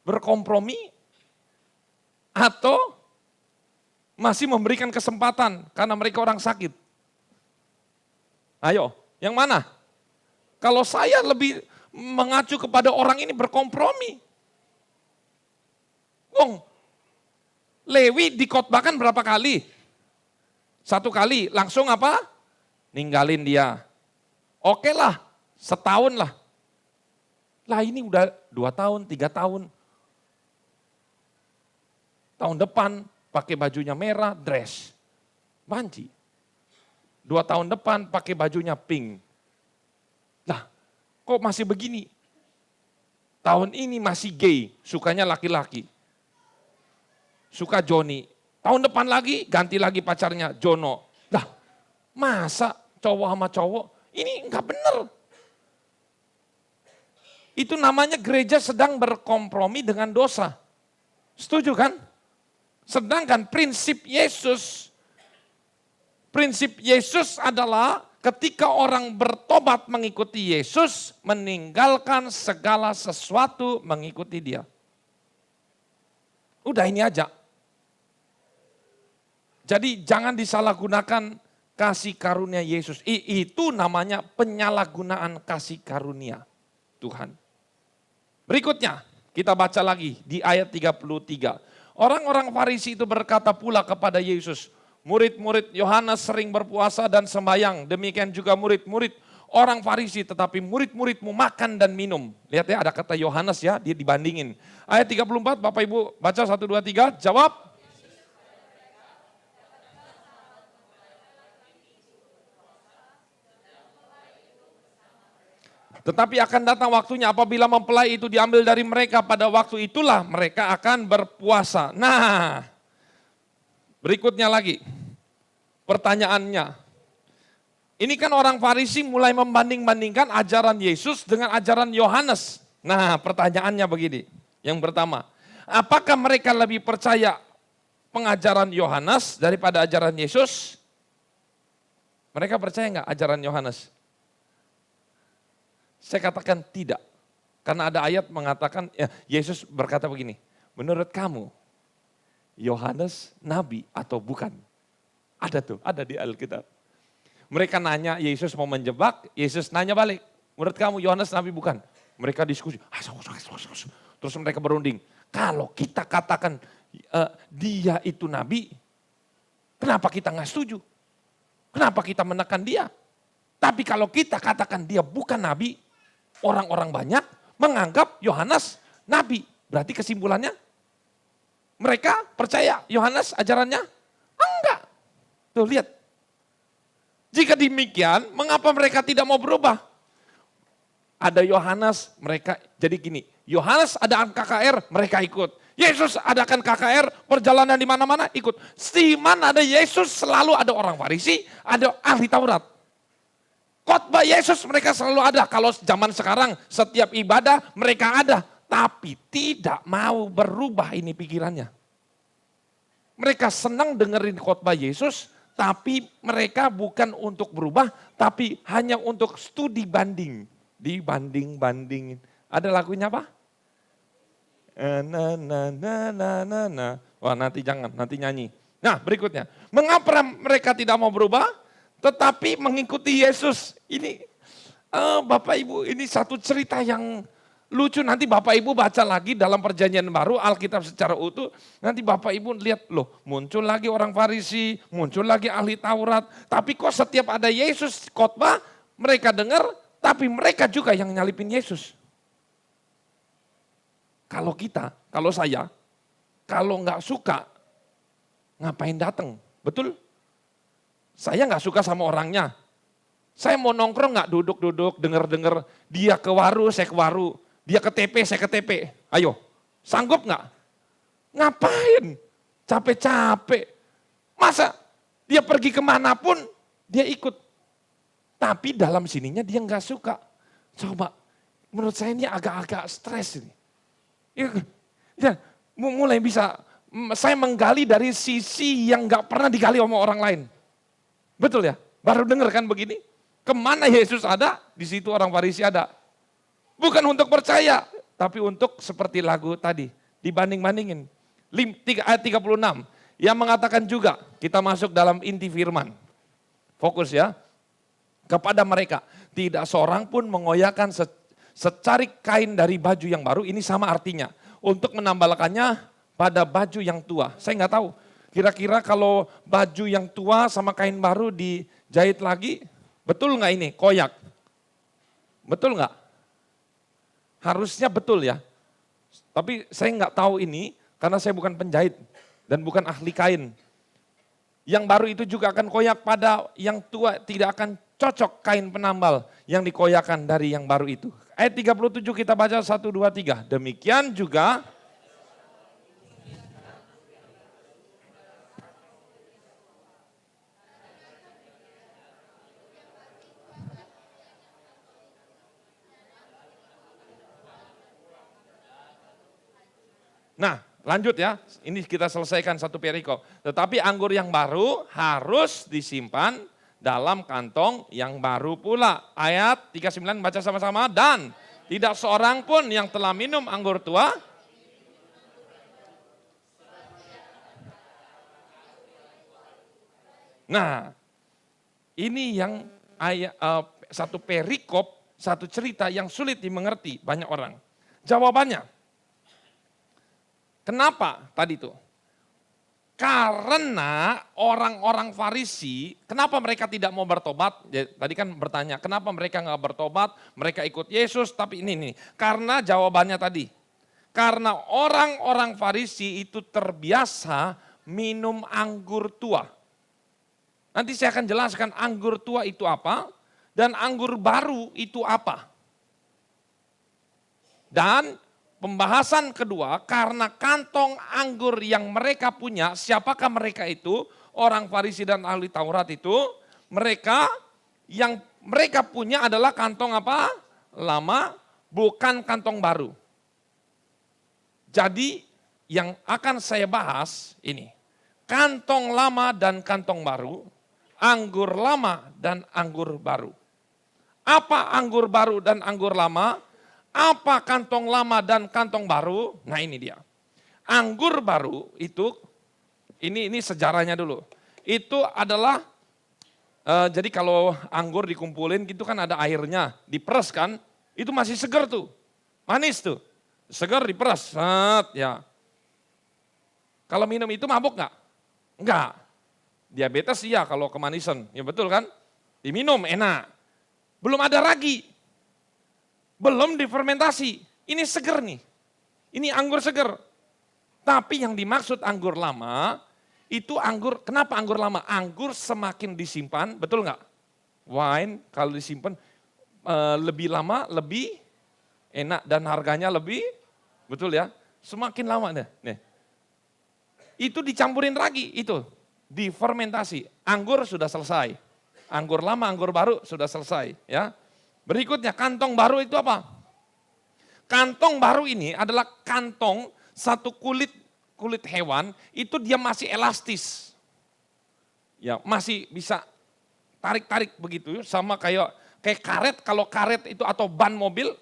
berkompromi atau masih memberikan kesempatan karena mereka orang sakit? Ayo, yang mana? Kalau saya lebih mengacu kepada orang ini berkompromi. Lewi dikhotbahkan berapa kali? 1 kali, langsung apa? Ninggalin dia. Oke lah, setahun lah. Lah ini udah 2 tahun, 3 tahun. Tahun depan pakai bajunya merah, dress. Banci. 2 tahun depan pakai bajunya pink. Lah, kok masih begini? Tahun ini masih gay, sukanya laki-laki. Suka Joni. Tahun depan lagi, ganti lagi pacarnya, Jono. Lah, masa cowok sama cowok? Ini enggak benar. Itu namanya gereja sedang berkompromi dengan dosa. Setuju kan? Sedangkan prinsip Yesus adalah ketika orang bertobat mengikuti Yesus, meninggalkan segala sesuatu mengikuti dia. Udah ini aja. Jadi jangan disalahgunakan kasih karunia Yesus. Itu namanya penyalahgunaan kasih karunia Tuhan. Berikutnya kita baca lagi di ayat 33. Orang-orang Farisi itu berkata pula kepada Yesus, murid-murid Yohanes sering berpuasa dan sembahyang, demikian juga murid-murid orang Farisi, tetapi murid-muridmu makan dan minum. Lihat ya, ada kata Yohanes ya, dia dibandingin. Ayat 34, Bapak Ibu baca 1, 2, 3, jawab. Tetapi akan datang waktunya apabila mempelai itu diambil dari mereka, pada waktu itulah mereka akan berpuasa. Nah, berikutnya lagi, pertanyaannya. Ini kan orang Farisi mulai membanding-bandingkan ajaran Yesus dengan ajaran Yohanes. Nah, pertanyaannya begini. Yang pertama, apakah mereka lebih percaya pengajaran Yohanes daripada ajaran Yesus? Mereka percaya enggak ajaran Yohanes? Saya katakan tidak. Karena ada ayat mengatakan, ya, Yesus berkata begini, menurut kamu, Yohanes nabi atau bukan? Ada tuh, ada di Alkitab. Mereka nanya, Yesus mau menjebak, Yesus nanya balik. Menurut kamu Yohanes nabi bukan? Mereka diskusi, terus mereka berunding. Kalau kita katakan dia itu nabi, kenapa kita nggak setuju? Kenapa kita menekan dia? Tapi kalau kita katakan dia bukan nabi, orang-orang banyak menganggap Yohanes nabi. Berarti kesimpulannya, mereka percaya Yohanes ajarannya? Enggak. Tuh lihat. Jika demikian, mengapa mereka tidak mau berubah? Ada Yohanes, mereka jadi gini, Yohanes adakan KKR, mereka ikut. Yesus adakan KKR, perjalanan di mana-mana ikut. Di mana ada Yesus selalu ada orang Farisi, ada ahli Taurat. Khotbah Yesus mereka selalu ada. Kalau zaman sekarang setiap ibadah mereka ada. Tapi tidak mau berubah ini pikirannya. Mereka senang dengerin khotbah Yesus, tapi mereka bukan untuk berubah, tapi hanya untuk studi banding. Dibanding-bandingin. Ada lagunya apa? Wah nanti jangan, nanti nyanyi. Nah berikutnya, mengapa mereka tidak mau berubah, tetapi mengikuti Yesus? Ini Bapak Ibu, ini satu cerita yang lucu. Nanti Bapak Ibu baca lagi dalam perjanjian baru, Alkitab secara utuh. Nanti Bapak Ibu lihat, loh muncul lagi orang Farisi, muncul lagi ahli Taurat. Tapi kok setiap ada Yesus khotbah, mereka dengar, tapi mereka juga yang nyalipin Yesus. Kalau kita, kalau saya, kalau nggak suka, ngapain datang? Betul? Saya nggak suka sama orangnya. Saya mau nongkrong nggak duduk-duduk, denger-denger. Dia ke waru, saya ke waru. Dia ke TP, saya ke TP. Ayo, sanggup nggak? Ngapain? Capek-capek. Masa dia pergi kemanapun, dia ikut. Tapi dalam sininya dia nggak suka. Coba, menurut saya ini agak-agak stres ini. Ya, mulai bisa, saya menggali dari sisi yang gak pernah digali sama orang lain. Betul ya? Baru dengar kan begini? Kemana Yesus ada, di situ orang Farisi ada. Bukan untuk percaya, tapi untuk seperti lagu tadi, dibanding-bandingin. Ayat 36, yang mengatakan juga, kita masuk dalam inti firman. Fokus ya. Kepada mereka, tidak seorang pun mengoyakkan secarik kain dari baju yang baru, ini sama artinya. Untuk menambahkannya pada baju yang tua. Saya nggak tahu, kira-kira kalau baju yang tua sama kain baru dijahit lagi, betul nggak ini, koyak? Betul nggak? Harusnya betul ya. Tapi saya nggak tahu ini, karena saya bukan penjahit dan bukan ahli kain. Yang baru itu juga akan koyak, pada yang tua tidak akan cocok kain penambal yang dikoyakan dari yang baru itu. Ayat 37 kita baca 1, 2, 3. Demikian juga nah lanjut ya, ini kita selesaikan satu perikop. Tetapi anggur yang baru harus disimpan dalam kantong yang baru pula. Ayat 39 baca sama-sama. Dan tidak seorang pun yang telah minum anggur tua. Nah, ini yang satu perikop, satu cerita yang sulit dimengerti banyak orang. Jawabannya, kenapa tadi itu? Karena orang-orang Farisi, kenapa mereka tidak mau bertobat? Tadi kan bertanya, kenapa mereka nggak bertobat? Mereka ikut Yesus, tapi ini. Karena jawabannya tadi. Karena orang-orang Farisi itu terbiasa minum anggur tua. Nanti saya akan jelaskan anggur tua itu apa, dan anggur baru itu apa. Dan pembahasan kedua, karena kantong anggur yang mereka punya, siapakah mereka itu? Orang Farisi dan ahli Taurat itu, mereka yang mereka punya adalah kantong apa? Lama, bukan kantong baru. Jadi yang akan saya bahas ini, kantong lama dan kantong baru, anggur lama dan anggur baru. Apa anggur baru dan anggur lama? Apa kantong lama dan kantong baru? Nah ini dia. Anggur baru itu, ini sejarahnya dulu. Itu adalah, jadi kalau anggur dikumpulin gitu kan ada airnya, diperes kan, itu masih segar tuh, manis tuh. Segar diperes, ya. Kalau minum itu mabuk nggak? Enggak. Diabetes iya kalau kemanisan, ya betul kan? Diminum enak. Belum ada ragi. Belum difermentasi, ini seger nih, ini anggur seger. Tapi yang dimaksud anggur lama, itu anggur, kenapa anggur lama? Anggur semakin disimpan, betul nggak? Wine kalau disimpan lebih lama, lebih enak dan harganya lebih, betul ya? Semakin lama nih. Itu dicampurin ragi, itu difermentasi. Anggur sudah selesai. Anggur lama, anggur baru sudah selesai, ya. Berikutnya kantong baru itu apa? Kantong baru ini adalah kantong satu kulit hewan, itu dia masih elastis. Ya, masih bisa tarik-tarik begitu, sama kayak karet. Kalau karet itu atau ban mobil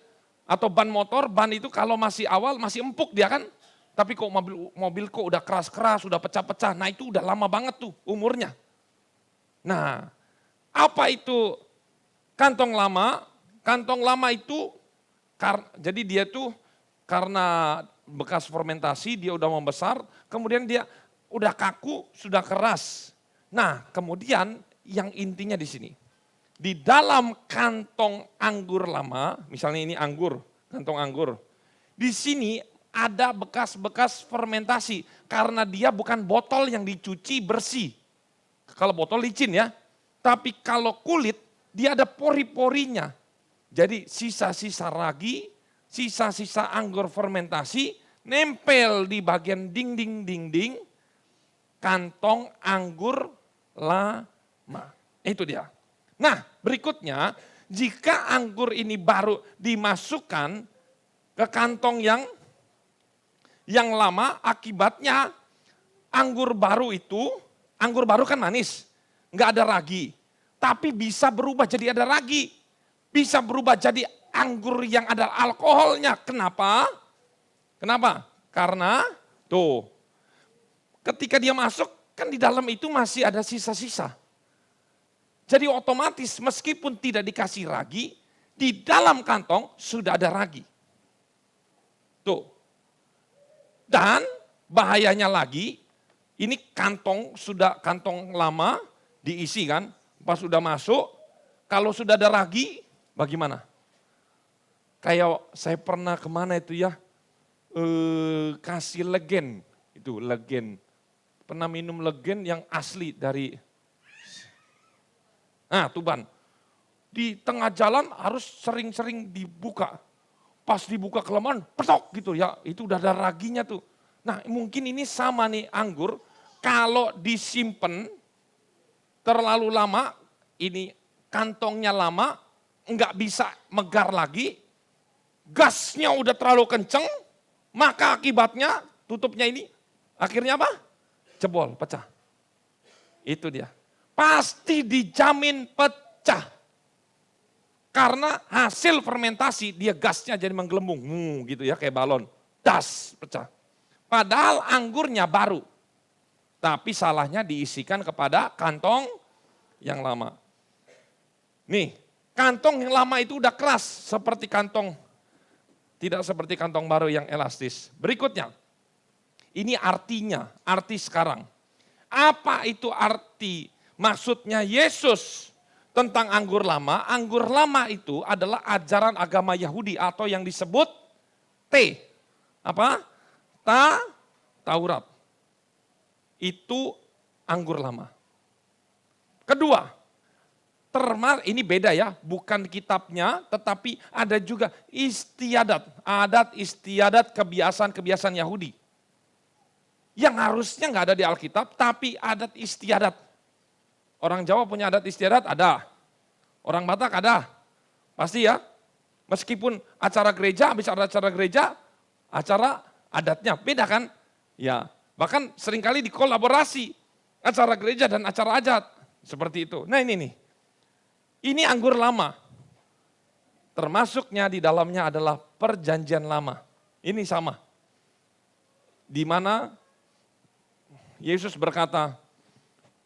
atau ban motor, ban itu kalau masih awal masih empuk dia kan. Tapi kok mobil kok udah keras-keras, udah pecah-pecah, nah itu udah lama banget tuh umurnya. Nah, apa itu kantong lama? Kantong lama itu, jadi dia tuh karena bekas fermentasi, dia udah membesar, kemudian dia udah kaku, sudah keras. Nah, kemudian yang intinya di sini, di dalam kantong anggur lama, misalnya ini anggur, kantong anggur, di sini ada bekas-bekas fermentasi karena dia bukan botol yang dicuci bersih. Kalau botol licin ya, tapi kalau kulit dia ada pori-porinya. Jadi sisa-sisa ragi, sisa-sisa anggur fermentasi nempel di bagian dinding kantong anggur lama. Itu dia. Nah, berikutnya jika anggur ini baru dimasukkan ke kantong yang lama, akibatnya anggur baru kan manis, nggak ada ragi. Tapi bisa berubah jadi ada ragi. Bisa berubah jadi anggur yang ada alkoholnya. Kenapa? Karena tuh, ketika dia masuk kan di dalam itu masih ada sisa-sisa. Jadi otomatis meskipun tidak dikasih ragi, di dalam kantong sudah ada ragi. Tuh. Dan bahayanya lagi, ini kantong lama diisi kan, pas sudah masuk, kalau sudah ada ragi, bagaimana? Kayak saya pernah kemana itu ya, kasih Legen, pernah minum Legen yang asli dari, Tuban. Di tengah jalan harus sering-sering dibuka. Pas dibuka kelamaan, petok gitu ya, itu udah ada raginya tuh. Nah mungkin ini sama nih anggur, kalau disimpan terlalu lama, ini kantongnya lama, nggak bisa megar lagi, gasnya udah terlalu kenceng, maka akibatnya tutupnya ini, akhirnya apa? Jebol, pecah. Itu dia. Pasti dijamin pecah. Karena hasil fermentasi dia gasnya jadi menggelembung, gitu ya kayak balon, das pecah. Padahal anggurnya baru, tapi salahnya diisikan kepada kantong yang lama. Nih, kantong yang lama itu udah keras seperti kantong, tidak seperti kantong baru yang elastis. Berikutnya, ini arti sekarang. Apa itu arti? Maksudnya Yesus tentang anggur lama itu adalah ajaran agama Yahudi atau yang disebut Taurat. Itu anggur lama. Kedua, ini beda ya, bukan kitabnya tetapi ada juga adat istiadat, kebiasaan Yahudi. Yang harusnya nggak ada di Alkitab tapi adat istiadat. Orang Jawa punya adat istiadat ada, orang Batak ada, pasti ya. Meskipun acara gereja, habis ada acara gereja, acara adatnya beda kan? Ya, bahkan seringkali dikolaborasi acara gereja dan acara adat seperti itu. Nah ini nih, ini anggur lama, termasuknya di dalamnya adalah perjanjian lama. Ini sama, di mana Yesus berkata,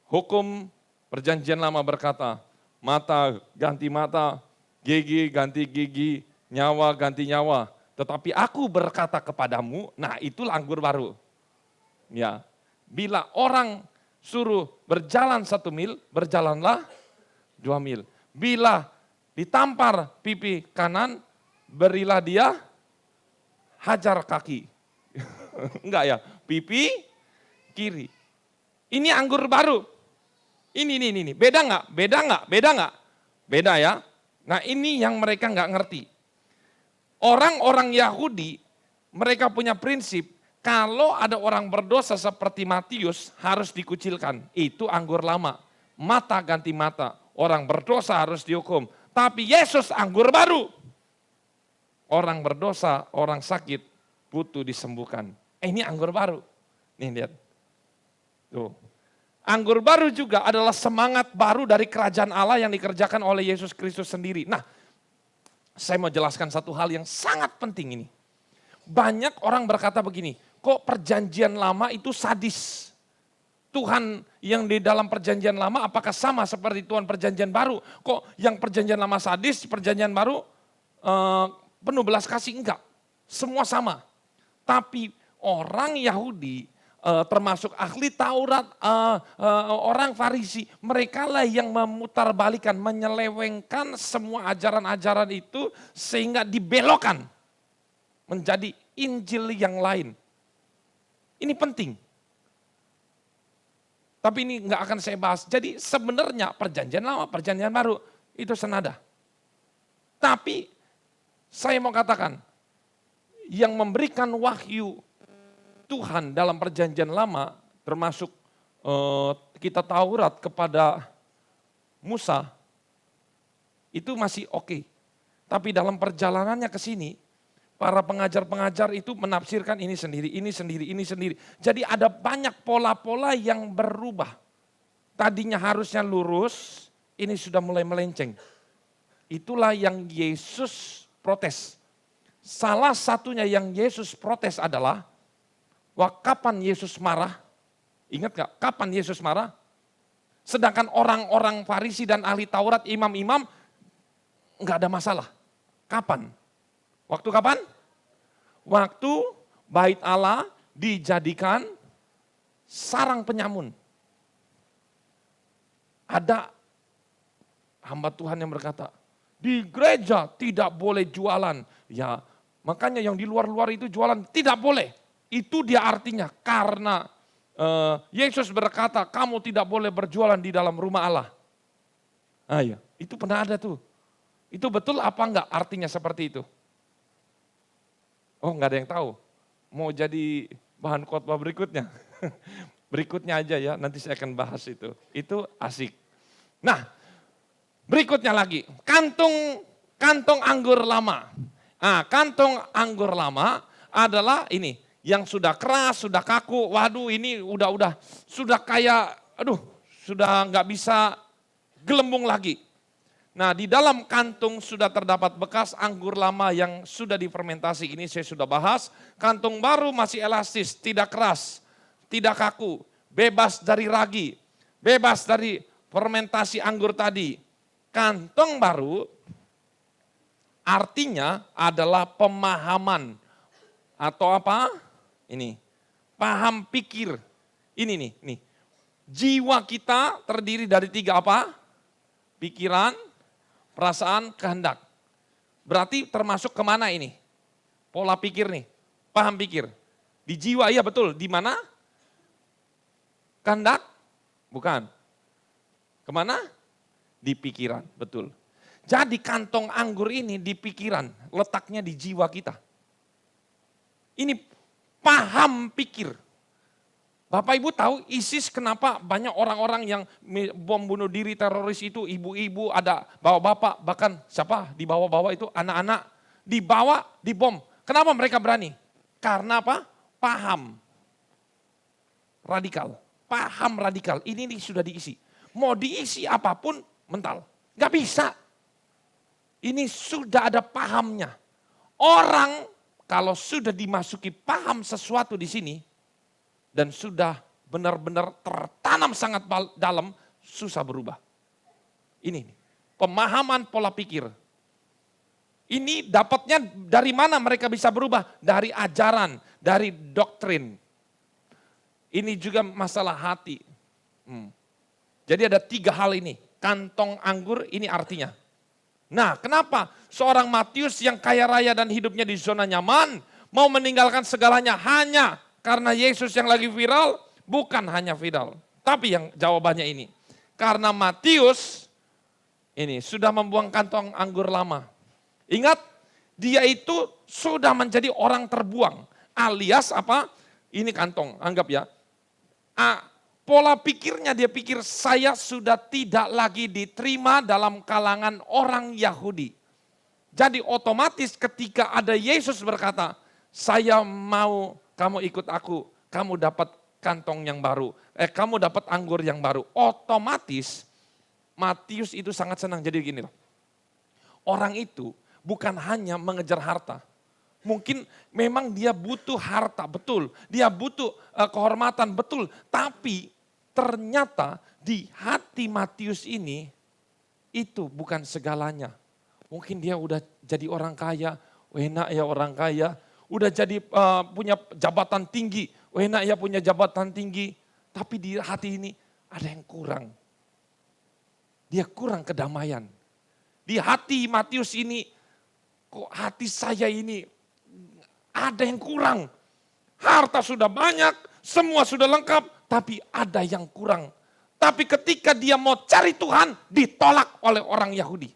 hukum perjanjian lama berkata, mata ganti mata, gigi ganti gigi, nyawa ganti nyawa. Tetapi aku berkata kepadamu, nah itulah anggur baru. Ya, bila orang suruh berjalan 1 mil, berjalanlah 2 mil. Bila ditampar pipi kanan, berilah dia hajar kaki. Enggak ya, pipi kiri. Ini anggur baru. Ini. Beda nggak? Beda ya. Nah ini yang mereka nggak ngerti. Orang-orang Yahudi, mereka punya prinsip, kalau ada orang berdosa seperti Matius harus dikucilkan. Itu anggur lama, mata ganti mata. Orang berdosa harus dihukum. Tapi Yesus anggur baru. Orang berdosa, orang sakit, butuh disembuhkan. Ini anggur baru. Nih lihat. Tuh. Anggur baru juga adalah semangat baru dari kerajaan Allah yang dikerjakan oleh Yesus Kristus sendiri. Nah, saya mau jelaskan satu hal yang sangat penting ini. Banyak orang berkata begini, kok perjanjian lama itu sadis? Tuhan yang di dalam perjanjian lama apakah sama seperti Tuhan perjanjian baru? Kok yang perjanjian lama sadis, perjanjian baru penuh belas kasih? Enggak, semua sama. Tapi orang Yahudi, termasuk ahli Taurat, orang Farisi, mereka lah yang memutarbalikan, menyelewengkan semua ajaran-ajaran itu sehingga dibelokkan menjadi Injil yang lain. Ini penting. Tapi ini nggak akan saya bahas. Jadi sebenarnya perjanjian lama, perjanjian baru itu senada. Tapi saya mau katakan, yang memberikan wahyu Tuhan dalam perjanjian lama, termasuk kita Taurat kepada Musa, itu masih oke. Tapi dalam perjalanannya ke sini, para pengajar-pengajar itu menafsirkan ini sendiri, ini sendiri, ini sendiri. Jadi ada banyak pola-pola yang berubah. Tadinya harusnya lurus, ini sudah mulai melenceng. Itulah yang Yesus protes. Salah satunya yang Yesus protes adalah, kapan Yesus marah? Ingat gak kapan Yesus marah? Sedangkan orang-orang Farisi dan ahli Taurat, imam-imam, nggak ada masalah. Kapan? Waktu kapan? Waktu bait Allah dijadikan sarang penyamun. Ada hamba Tuhan yang berkata, di gereja tidak boleh jualan. Ya, makanya yang di luar-luar itu jualan tidak boleh. Itu dia artinya, karena Yesus berkata, kamu tidak boleh berjualan di dalam rumah Allah. Ya, itu pernah ada tuh. Itu betul apa enggak artinya seperti itu? Oh, enggak ada yang tahu. Mau jadi bahan khotbah berikutnya. Berikutnya aja ya, nanti saya akan bahas itu. Itu asik. Nah, berikutnya lagi, kantong anggur lama. Nah, kantong anggur lama adalah ini, yang sudah keras, sudah kaku, waduh ini udah sudah kayak, sudah nggak bisa gelembung lagi. Nah, di dalam kantung sudah terdapat bekas anggur lama yang sudah difermentasi, ini saya sudah bahas. Kantung baru masih elastis, tidak keras, tidak kaku, bebas dari ragi, bebas dari fermentasi anggur tadi. Kantong baru artinya adalah pemahaman atau apa? Ini, paham pikir. Ini nih. Jiwa kita terdiri dari 3 apa? Pikiran, perasaan, kehendak. Berarti termasuk kemana ini? Pola pikir nih, paham pikir. Di jiwa, iya betul. Di mana? Kehendak? Bukan. Kemana? Di pikiran, betul. Jadi kantong anggur ini di pikiran, letaknya di jiwa kita. Ini paham pikir. Bapak Ibu tahu ISIS kenapa banyak orang-orang yang bom bunuh diri teroris itu, ibu-ibu, ada bapak-bapak, bahkan siapa di bawah-bawah itu anak-anak dibawa, dibom. Kenapa mereka berani? Karena apa? Paham radikal. Paham radikal, ini sudah diisi. Mau diisi apapun mental, gak bisa. Ini sudah ada pahamnya. Orang kalau sudah dimasuki paham sesuatu di sini, dan sudah benar-benar tertanam sangat dalam, susah berubah. Ini pemahaman pola pikir. Ini dapatnya dari mana mereka bisa berubah? Dari ajaran, dari doktrin. Ini juga masalah hati. Jadi ada 3 hal ini. Kantong anggur ini artinya. Nah, kenapa seorang Matius yang kaya raya dan hidupnya di zona nyaman mau meninggalkan segalanya hanya karena Yesus yang lagi viral? Bukan hanya viral, tapi yang jawabannya ini. Karena Matius ini sudah membuang kantong anggur lama. Ingat, Dia itu sudah menjadi orang terbuang. Alias apa? Ini kantong, anggap ya. Pola pikirnya dia pikir saya sudah tidak lagi diterima dalam kalangan orang Yahudi. Jadi otomatis ketika ada Yesus berkata, saya mau kamu ikut aku, kamu dapat kantong yang baru, kamu dapat anggur yang baru. Otomatis Matius itu sangat senang. Jadi gini loh, orang itu bukan hanya mengejar harta. Mungkin memang dia butuh harta, betul. Dia butuh kehormatan, betul. Tapi ternyata di hati Matius ini, itu bukan segalanya. Mungkin dia udah jadi orang kaya, enak ya orang kaya. Udah jadi punya jabatan tinggi, enak ya punya jabatan tinggi. Tapi di hati ini ada yang kurang. Dia kurang kedamaian. Di hati Matius ini, kok hati saya ini ada yang kurang. Harta sudah banyak, semua sudah lengkap, tapi ada yang kurang. Tapi ketika dia mau cari Tuhan, ditolak oleh orang Yahudi.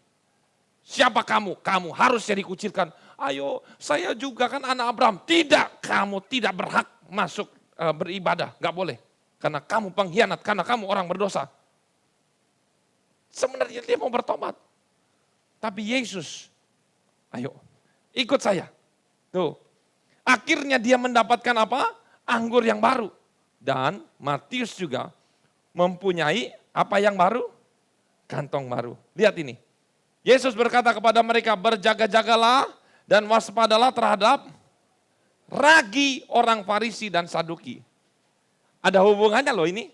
Siapa kamu? Kamu harus jadi dikucilkan. Ayo, saya juga kan anak Abraham. Tidak, kamu tidak berhak masuk beribadah. Gak boleh. Karena kamu pengkhianat, karena kamu orang berdosa. Sebenarnya dia mau bertobat. Tapi Yesus, ayo ikut saya. Tuh, akhirnya dia mendapatkan apa? Anggur yang baru. Dan Matius juga mempunyai apa yang baru? Kantong baru. Lihat ini. Yesus berkata kepada mereka, berjaga-jagalah dan waspadalah terhadap ragi orang Farisi dan Saduki. Ada hubungannya loh ini.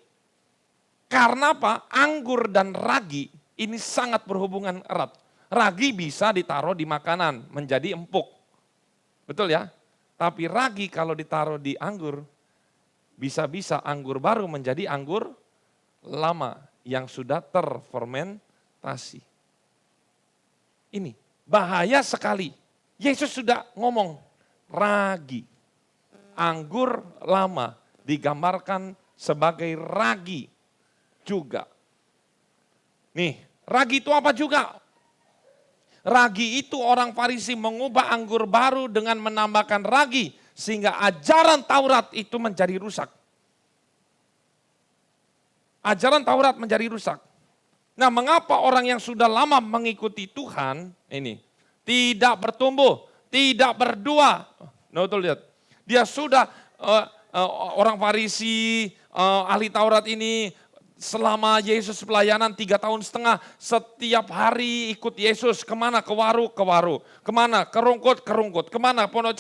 Karena apa? Anggur dan ragi ini sangat berhubungan erat. Ragi bisa ditaruh di makanan menjadi empuk. Betul ya? Tapi ragi kalau ditaruh di anggur, bisa-bisa anggur baru menjadi anggur lama yang sudah terfermentasi. Ini bahaya sekali. Yesus sudah ngomong, ragi. Anggur lama digambarkan sebagai ragi juga. Nih, ragi itu apa juga? Ragi itu orang Farisi mengubah anggur baru dengan menambahkan ragi. Sehingga ajaran Taurat itu menjadi rusak. Ajaran Taurat menjadi rusak. Nah, mengapa orang yang sudah lama mengikuti Tuhan ini tidak bertumbuh, tidak berdua? Nah, betul lihat. Dia sudah orang Farisi, ahli Taurat ini selama Yesus pelayanan 3 tahun setengah, setiap hari ikut Yesus kemana? Ke waru, ke waru. Kemana? Ke rungkut, ke rungkut. Kemana? Pondok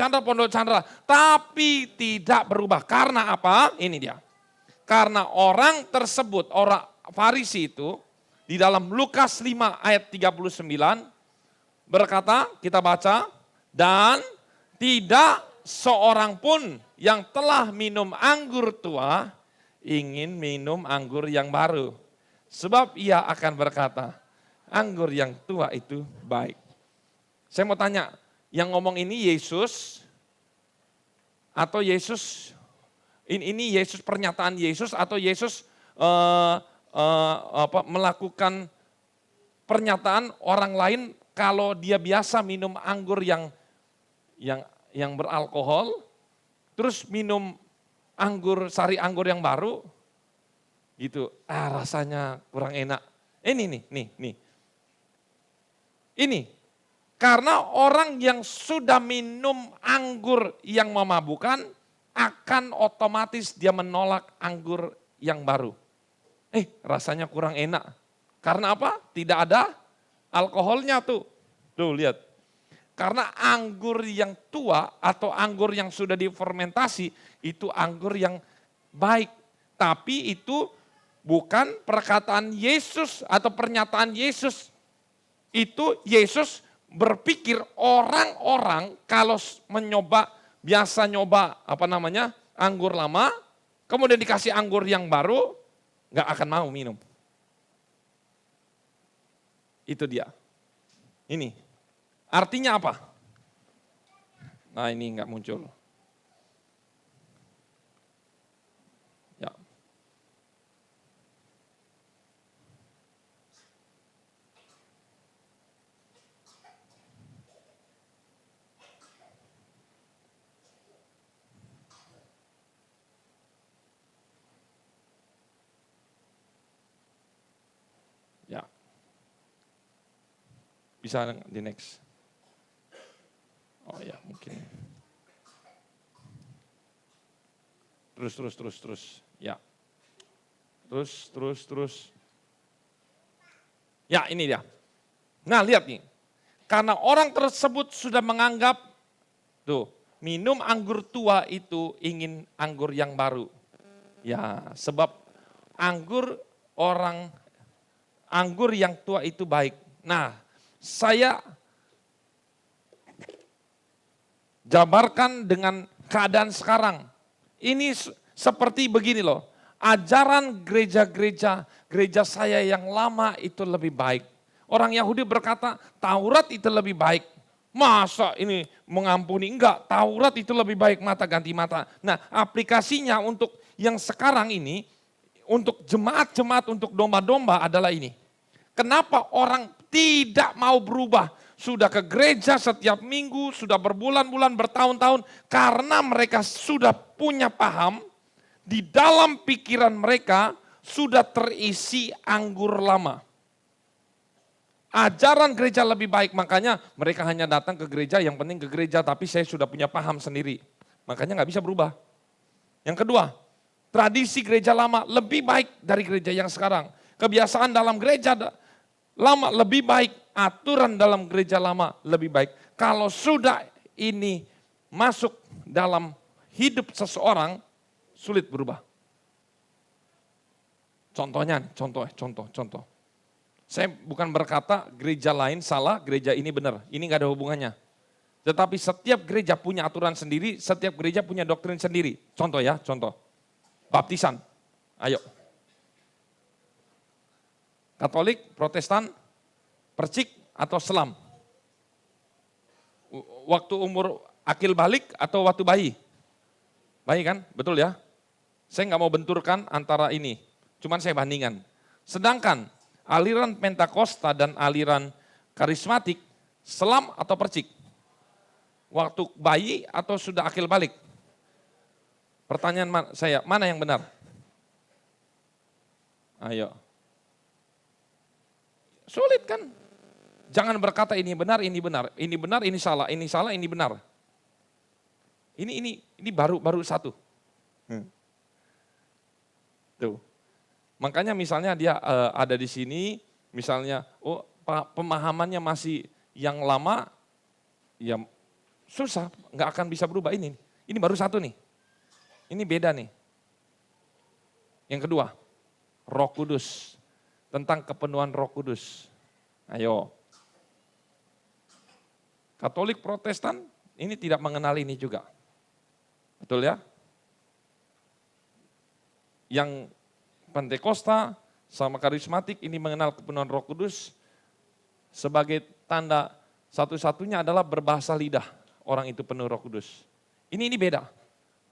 Chandra. Tapi tidak berubah. Karena apa? Ini dia. Karena orang tersebut, orang Farisi itu, di dalam Lukas 5 ayat 39, berkata, kita baca, dan tidak seorang pun yang telah minum anggur tua, ingin minum anggur yang baru. Sebab ia akan berkata, anggur yang tua itu baik. Saya mau tanya, yang ngomong ini Yesus atau Yesus, ini Yesus pernyataan Yesus atau Yesus melakukan pernyataan orang lain kalau dia biasa minum anggur yang beralkohol, terus minum sari anggur yang baru, gitu, rasanya kurang enak. Ini nih. Ini, karena orang yang sudah minum anggur yang memabukkan, akan otomatis dia menolak anggur yang baru. Rasanya kurang enak. Karena apa? Tidak ada alkoholnya tuh. Tuh lihat. Karena anggur yang tua atau anggur yang sudah difermentasi itu anggur yang baik. Tapi itu bukan perkataan Yesus atau pernyataan Yesus. Itu Yesus berpikir orang-orang kalau biasa nyoba anggur lama, kemudian dikasih anggur yang baru, gak akan mau minum. Itu dia. Ini. Artinya apa? Nah, ini enggak muncul. Ya. Bisa di next. Oh ya mungkin. Terus. Ya. Terus. Ya ini dia. Nah lihat nih. Karena orang tersebut sudah menganggap, tuh, minum anggur tua itu ingin anggur yang baru. Ya, sebab anggur yang tua itu baik. Nah, saya jabarkan dengan keadaan sekarang. Ini seperti begini loh. Ajaran gereja saya yang lama itu lebih baik. Orang Yahudi berkata, Taurat itu lebih baik. Masa ini mengampuni? Enggak, Taurat itu lebih baik, mata ganti mata. Nah, aplikasinya untuk yang sekarang ini, untuk jemaat-jemaat, untuk domba-domba adalah ini. Kenapa orang tidak mau berubah? Sudah ke gereja setiap minggu, sudah berbulan-bulan, bertahun-tahun. Karena mereka sudah punya paham, di dalam pikiran mereka sudah terisi anggur lama. Ajaran gereja lebih baik, makanya mereka hanya datang ke gereja, yang penting ke gereja, tapi saya sudah punya paham sendiri. Makanya nggak bisa berubah. Yang kedua, tradisi gereja lama lebih baik dari gereja yang sekarang. Kebiasaan dalam gereja lama lebih baik, aturan dalam gereja lama lebih baik. Kalau sudah ini masuk dalam hidup seseorang, sulit berubah. Contoh. Saya bukan berkata gereja lain salah, gereja ini benar. Ini nggak ada hubungannya. Tetapi setiap gereja punya aturan sendiri, setiap gereja punya doktrin sendiri. Contoh. Baptisan, ayo. Katolik, Protestan, percik atau selam? Waktu umur akil balik atau waktu bayi? Bayi kan, betul ya? Saya nggak mau benturkan antara ini, cuman saya bandingkan. Sedangkan aliran Pentakosta dan aliran karismatik, selam atau percik? Waktu bayi atau sudah akil balik? Pertanyaan saya, mana yang benar? Ayo. Sulit kan? Jangan berkata ini benar, ini salah, ini benar. Ini baru satu. Tuh. Makanya misalnya dia ada di sini, misalnya pemahamannya masih yang lama, ya susah, nggak akan bisa berubah ini. Ini baru satu nih. Ini beda nih. Yang kedua, Roh Kudus. Tentang kepenuhan Roh Kudus. Ayo. Katolik, Protestan ini tidak mengenal ini juga. Betul ya? Yang Pentakosta sama karismatik ini mengenal kepenuhan Roh Kudus sebagai tanda satu-satunya adalah berbahasa lidah. Orang itu penuh Roh Kudus. Ini beda.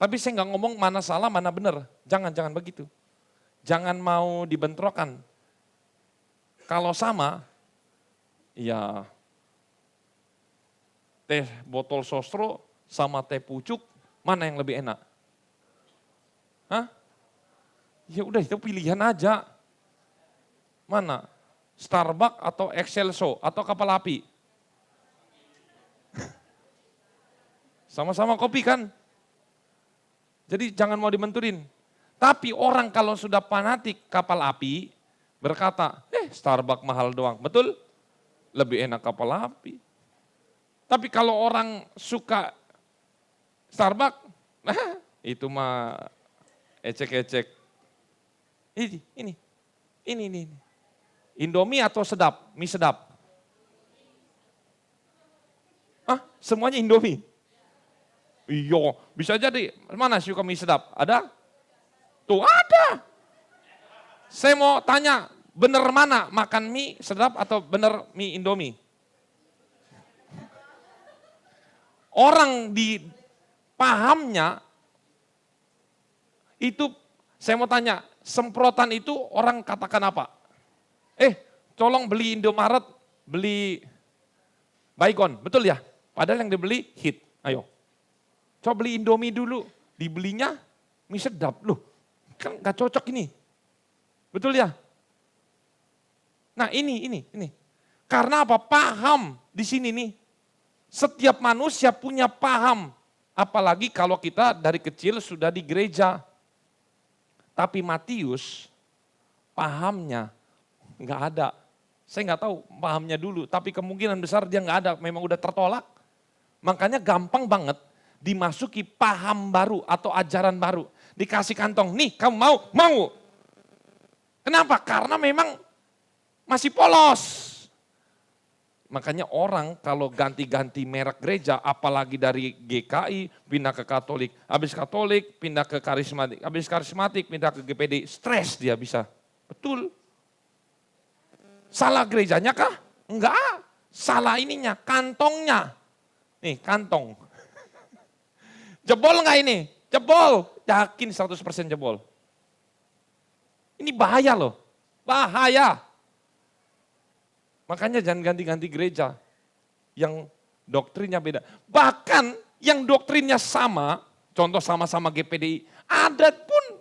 Tapi saya nggak ngomong mana salah, mana benar. Jangan begitu. Jangan mau dibentrokan. Kalau sama, ya teh botol sostro sama teh pucuk, mana yang lebih enak? Hah? Ya udah itu pilihan aja. Mana? Starbucks atau Excelso atau kapal api? Sama-sama kopi kan? Jadi jangan mau dibenturin. Tapi orang kalau sudah fanatik kapal api, berkata, Starbucks mahal doang. Betul? Lebih enak kapal api. Tapi kalau orang suka Starbucks, itu mah ecek-ecek. Ini. Indomie atau sedap? Mie sedap? Semuanya Indomie? Iya, bisa jadi. Mana suka mie sedap? Ada? Tuh ada. Saya mau tanya, bener mana makan mie sedap atau bener mie Indomie? Orang di pahamnya itu, saya mau tanya, semprotan itu orang katakan apa? Tolong beli Indomaret, beli Baygon, betul ya? Padahal yang dibeli hit, ayo. Coba beli Indomie dulu, dibelinya mie sedap, loh kan gak cocok ini. Betul ya? Nah ini. Karena apa? Paham di sini nih. Setiap manusia punya paham. Apalagi kalau kita dari kecil sudah di gereja. Tapi Matius pahamnya nggak ada. Saya nggak tahu pahamnya dulu, tapi kemungkinan besar dia nggak ada, memang udah tertolak. Makanya gampang banget dimasuki paham baru atau ajaran baru. Dikasih kantong, nih kamu mau? Mau. Kenapa? Karena memang masih polos. Makanya orang kalau ganti-ganti merek gereja, apalagi dari GKI pindah ke Katolik, habis Katolik pindah ke karismatik, habis karismatik pindah ke GPD, stres dia bisa. Betul. Salah gerejanya kah? Enggak. Salah ininya, kantongnya. Nih kantong. Jebol enggak ini? Jebol. Yakin 100% jebol. Ini bahaya loh. Bahaya. Makanya jangan ganti-ganti gereja yang doktrinnya beda. Bahkan yang doktrinnya sama, contoh sama-sama GPDI, ada pun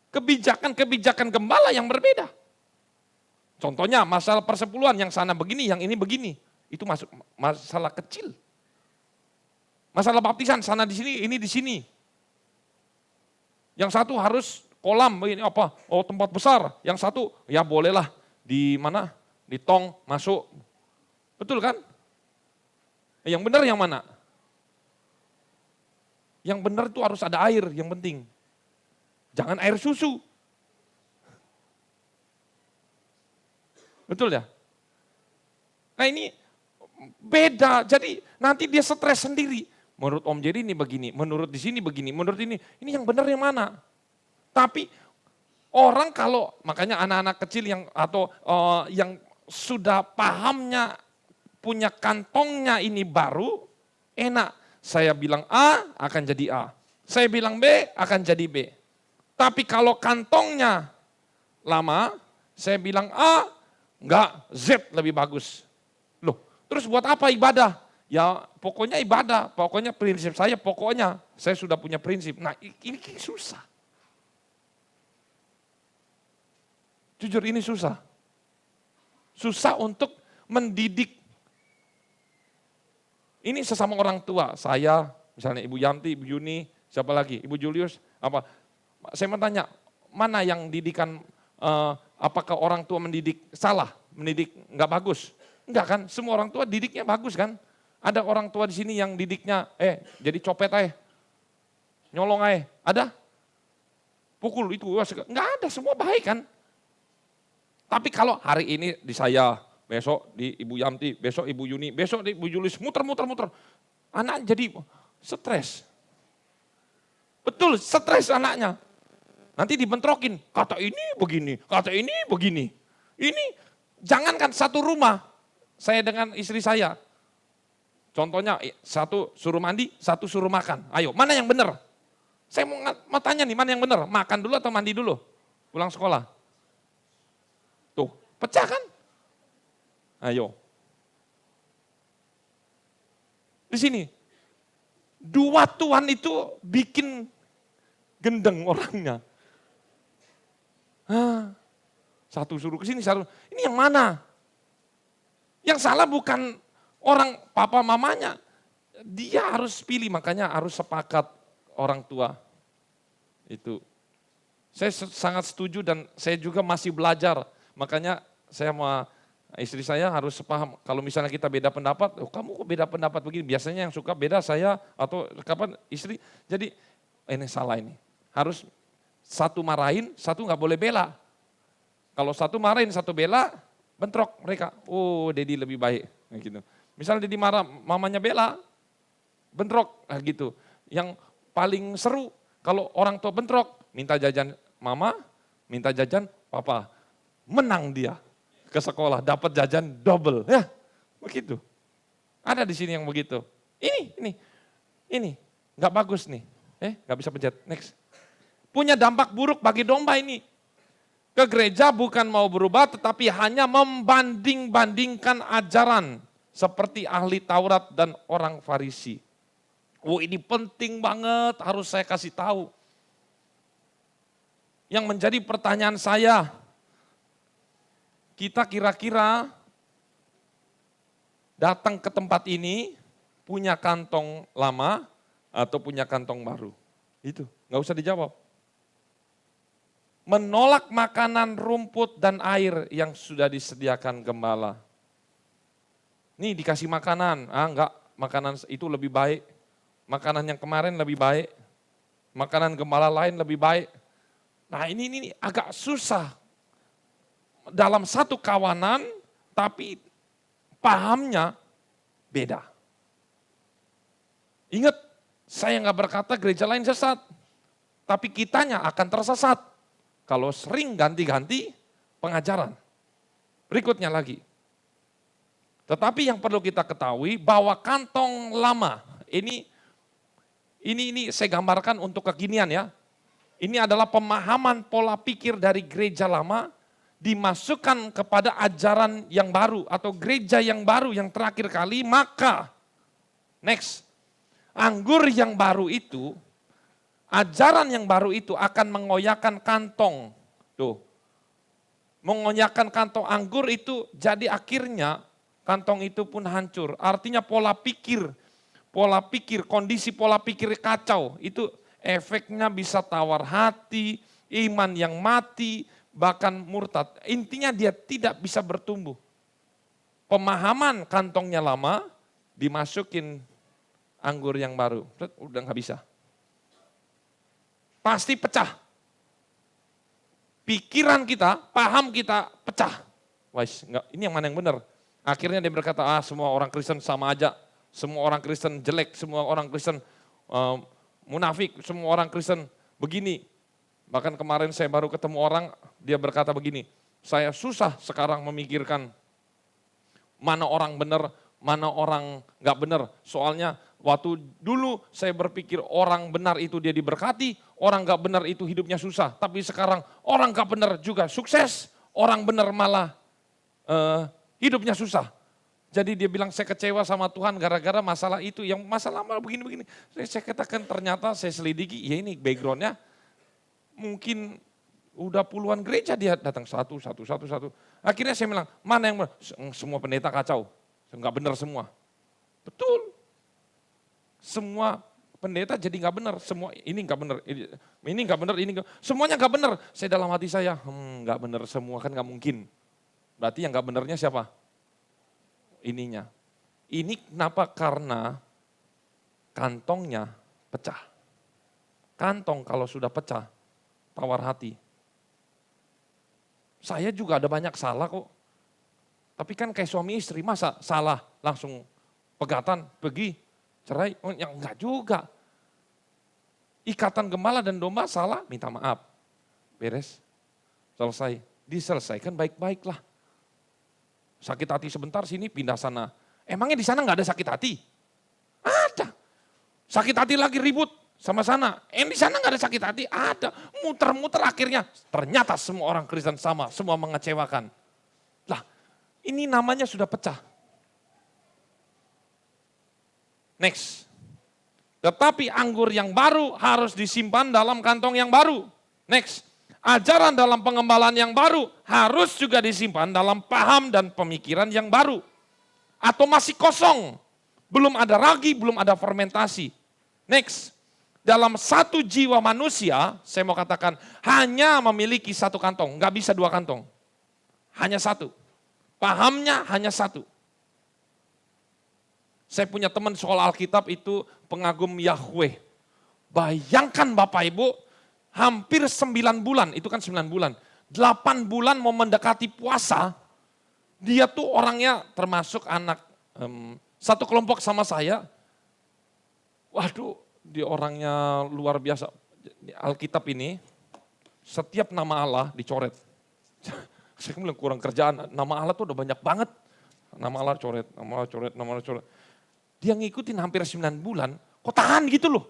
kebijakan-kebijakan gembala yang berbeda. Contohnya masalah persepuluhan, yang sana begini, yang ini begini. Itu masuk masalah kecil. Masalah baptisan, sana di sini, ini di sini. Yang satu harus kolam, ini apa? Oh tempat besar. Yang satu, ya bolehlah di mana? Di tong masuk. Betul kan? Yang benar yang mana? Yang benar itu harus ada air yang penting. Jangan air susu. Betul ya? Nah ini beda, jadi nanti dia stres sendiri. Menurut Om Jerry ini begini, menurut di sini begini, menurut ini yang benar yang mana? Tapi orang kalau, makanya anak-anak kecil yang atau yang sudah pahamnya, punya kantongnya ini baru, enak. Saya bilang A akan jadi A. Saya bilang B akan jadi B. Tapi kalau kantongnya lama, saya bilang A, enggak, Z lebih bagus. Loh, terus buat apa ibadah? Ya pokoknya ibadah, pokoknya prinsip saya, pokoknya saya sudah punya prinsip. Nah ini susah. Jujur ini susah. Susah untuk mendidik. Ini sesama orang tua, saya, misalnya Ibu Yanti, Ibu Yuni, siapa lagi, Ibu Julius, apa? Saya mau tanya, mana yang didikan, apakah orang tua mendidik salah, mendidik nggak bagus? Enggak kan, semua orang tua didiknya bagus kan? Ada orang tua di sini yang didiknya, jadi copet aja, nyolong aja, ada? Pukul itu, nggak ada, semua baik kan? Tapi kalau hari ini di saya, besok di Ibu Yanti, besok Ibu Yuni, besok di Ibu Julius, muter. Anak jadi stres. Betul, stres anaknya. Nanti dibentrokin, kata ini begini, kata ini begini. Ini jangankan satu rumah, saya dengan istri saya. Contohnya satu suruh mandi, satu suruh makan. Ayo, mana yang benar? Saya mau tanya nih, mana yang benar? Makan dulu atau mandi dulu? Pulang sekolah. Tuh, pecah kan? Ayo. Di sini, dua Tuhan itu bikin gendeng orangnya. Satu suruh ke sini, satu. Ini yang mana? Yang salah bukan orang papa mamanya. Dia harus pilih, makanya harus sepakat orang tua. Itu. Saya sangat setuju dan saya juga masih belajar. Makanya saya mau istri saya harus sepaham, kalau misalnya kita beda pendapat, kamu kok beda pendapat begini, biasanya yang suka beda saya atau kapan istri, jadi ini salah ini. Harus satu marahin, satu nggak boleh bela. Kalau satu marahin, satu bela, bentrok mereka. Oh Dedi lebih baik. Gitu. Misalnya Dedi marah, mamanya bela, bentrok gitu. Yang paling seru, kalau orang tua bentrok, minta jajan mama, minta jajan papa. Menang dia ke sekolah, dapat jajan double. Ya, begitu. Ada di sini yang begitu. Ini, nggak bagus nih. Nggak bisa pencet, next. Punya dampak buruk bagi domba ini. Ke gereja bukan mau berubah, tetapi hanya membanding-bandingkan ajaran. Seperti ahli Taurat dan orang Farisi. Ini penting banget, harus saya kasih tahu. Yang menjadi pertanyaan saya, kita kira-kira datang ke tempat ini punya kantong lama atau punya kantong baru? Itu, nggak usah dijawab. Menolak makanan rumput dan air yang sudah disediakan gembala. Nih dikasih makanan, enggak, makanan itu lebih baik. Makanan yang kemarin lebih baik. Makanan gembala lain lebih baik. Nah ini agak susah. Dalam satu kawanan, tapi pahamnya beda. Ingat, saya nggak berkata gereja lain sesat. Tapi kitanya akan tersesat. Kalau sering ganti-ganti pengajaran. Berikutnya lagi. Tetapi yang perlu kita ketahui bahwa kantong lama, ini saya gambarkan untuk kekinian ya. Ini adalah pemahaman pola pikir dari gereja lama dimasukkan kepada ajaran yang baru atau gereja yang baru yang terakhir kali, maka next, anggur yang baru itu, ajaran yang baru itu akan mengoyakkan kantong. Tuh, mengoyakkan kantong anggur itu jadi akhirnya kantong itu pun hancur. Artinya pola pikir, kondisi pola pikir kacau, itu efeknya bisa tawar hati, iman yang mati, bahkan murtad. Intinya dia tidak bisa bertumbuh. Pemahaman kantongnya lama, dimasukin anggur yang baru, udah nggak bisa. Pasti pecah. Pikiran kita, paham kita pecah. Wais, enggak, ini yang mana yang benar? Akhirnya dia berkata, semua orang Kristen sama aja. Semua orang Kristen jelek, semua orang Kristen munafik, semua orang Kristen begini. Bahkan kemarin saya baru ketemu orang, dia berkata begini, saya susah sekarang memikirkan mana orang benar, mana orang nggak benar. Soalnya waktu dulu saya berpikir orang benar itu dia diberkati, orang nggak benar itu hidupnya susah. Tapi sekarang orang nggak benar juga sukses, orang benar malah hidupnya susah. Jadi dia bilang saya kecewa sama Tuhan gara-gara masalah itu, yang masalah begini-begini. Saya katakan ternyata saya selidiki, ya ini backgroundnya mungkin udah puluhan gereja dia datang satu. Akhirnya saya bilang, mana yang benar? Semua pendeta kacau, nggak benar semua. Betul. Semua pendeta jadi nggak benar, semua ini nggak benar, ini nggak benar, ini semuanya nggak benar. Saya dalam hati saya, nggak benar semua kan nggak mungkin. Berarti yang nggak benernya siapa? Ininya. Ini kenapa? Karena kantongnya pecah. Kantong kalau sudah pecah, tawar hati. Saya juga ada banyak salah kok. Tapi kan kayak suami istri, masa salah langsung pegatan, pergi, cerai? Oh, yang enggak juga. Ikatan gembala dan domba salah, minta maaf. Beres, selesai. Diselesaikan baik-baiklah. Sakit hati sebentar sini, pindah sana. Emangnya di sana nggak ada sakit hati? Ada. Sakit hati lagi ribut sama sana. Di sana nggak ada sakit hati? Ada. Muter-muter akhirnya ternyata semua orang Kristen sama, semua mengecewakan. Lah, ini namanya sudah pecah. Next. Tetapi anggur yang baru harus disimpan dalam kantong yang baru. Next. Ajaran dalam pengembalaan yang baru harus juga disimpan dalam paham dan pemikiran yang baru. Atau masih kosong, belum ada ragi, belum ada fermentasi. Next, dalam satu jiwa manusia, saya mau katakan hanya memiliki satu kantong, nggak bisa dua kantong. Hanya satu, pahamnya hanya satu. Saya punya teman soal Alkitab itu pengagum Yahweh. Bayangkan Bapak Ibu, hampir 9 bulan, itu kan 9 bulan. 8 bulan mau mendekati puasa, dia tuh orangnya termasuk anak satu kelompok sama saya. Waduh, dia orangnya luar biasa. Alkitab ini, setiap nama Allah dicoret. Saya bilang kurang kerjaan, nama Allah tuh udah banyak banget. Nama Allah coret, nama Allah coret, nama Allah coret. Dia ngikutin hampir 9 bulan, kok tahan gitu loh.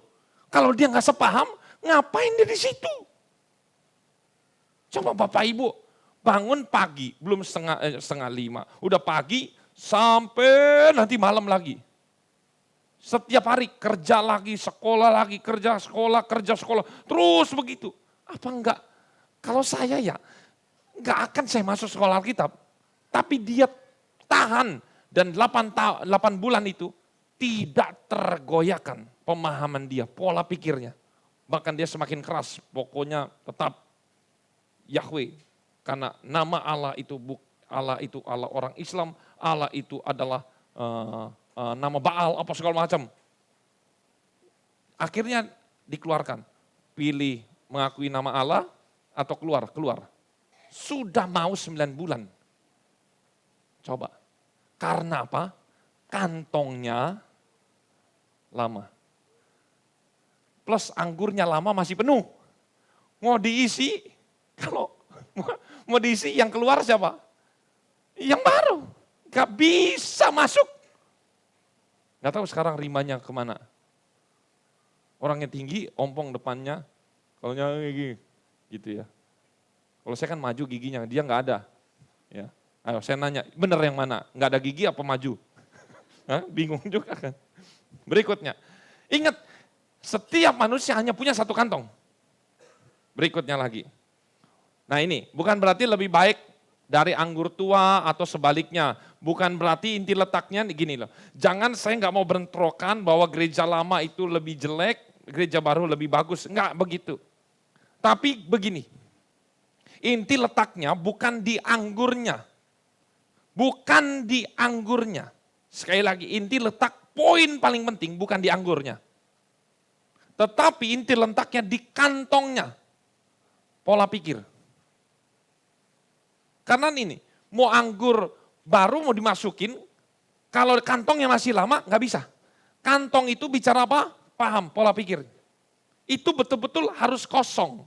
Kalau dia gak sepaham, ngapain dia di situ? Coba Bapak Ibu bangun pagi, belum setengah 5. Udah pagi sampai nanti malam lagi. Setiap hari kerja lagi, sekolah lagi, kerja, sekolah, terus begitu. Apa enggak? Kalau saya ya, enggak akan saya masuk sekolah Alkitab. Tapi dia tahan Dan 8 bulan itu tidak tergoyahkan pemahaman dia, pola pikirnya. Bahkan dia semakin keras, pokoknya tetap Yahweh. Karena nama Allah itu Allah orang Islam, Allah itu adalah nama Baal, apa segala macam. Akhirnya dikeluarkan, pilih mengakui nama Allah atau keluar. Sudah mau 9 bulan. Coba, karena apa? Kantongnya lama. Plus anggurnya lama masih penuh. Mau diisi, kalau mau diisi yang keluar siapa? Yang baru. Gak bisa masuk. Gak tahu sekarang rimanya kemana. Orangnya tinggi, ompong depannya, kalau gigi, gitu ya. Kalau saya kan maju giginya, dia nggak ada. Ya, ayo saya nanya, bener yang mana? Nggak ada gigi apa maju? Hah? Bingung juga kan. Berikutnya, ingat setiap manusia hanya punya satu kantong. Berikutnya lagi. Nah ini, bukan berarti lebih baik dari anggur tua atau sebaliknya. Bukan berarti inti letaknya gini loh. Jangan, saya nggak mau bentrokan bahwa gereja lama itu lebih jelek, gereja baru lebih bagus. Enggak begitu. Tapi begini, inti letaknya bukan di anggurnya. Bukan di anggurnya. Sekali lagi, inti letak poin paling penting bukan di anggurnya. Tetapi inti letaknya di kantongnya. Pola pikir. Karena ini, mau anggur baru mau dimasukin, kalau kantongnya masih lama nggak bisa. Kantong itu bicara apa? Paham, pola pikir. Itu betul-betul harus kosong.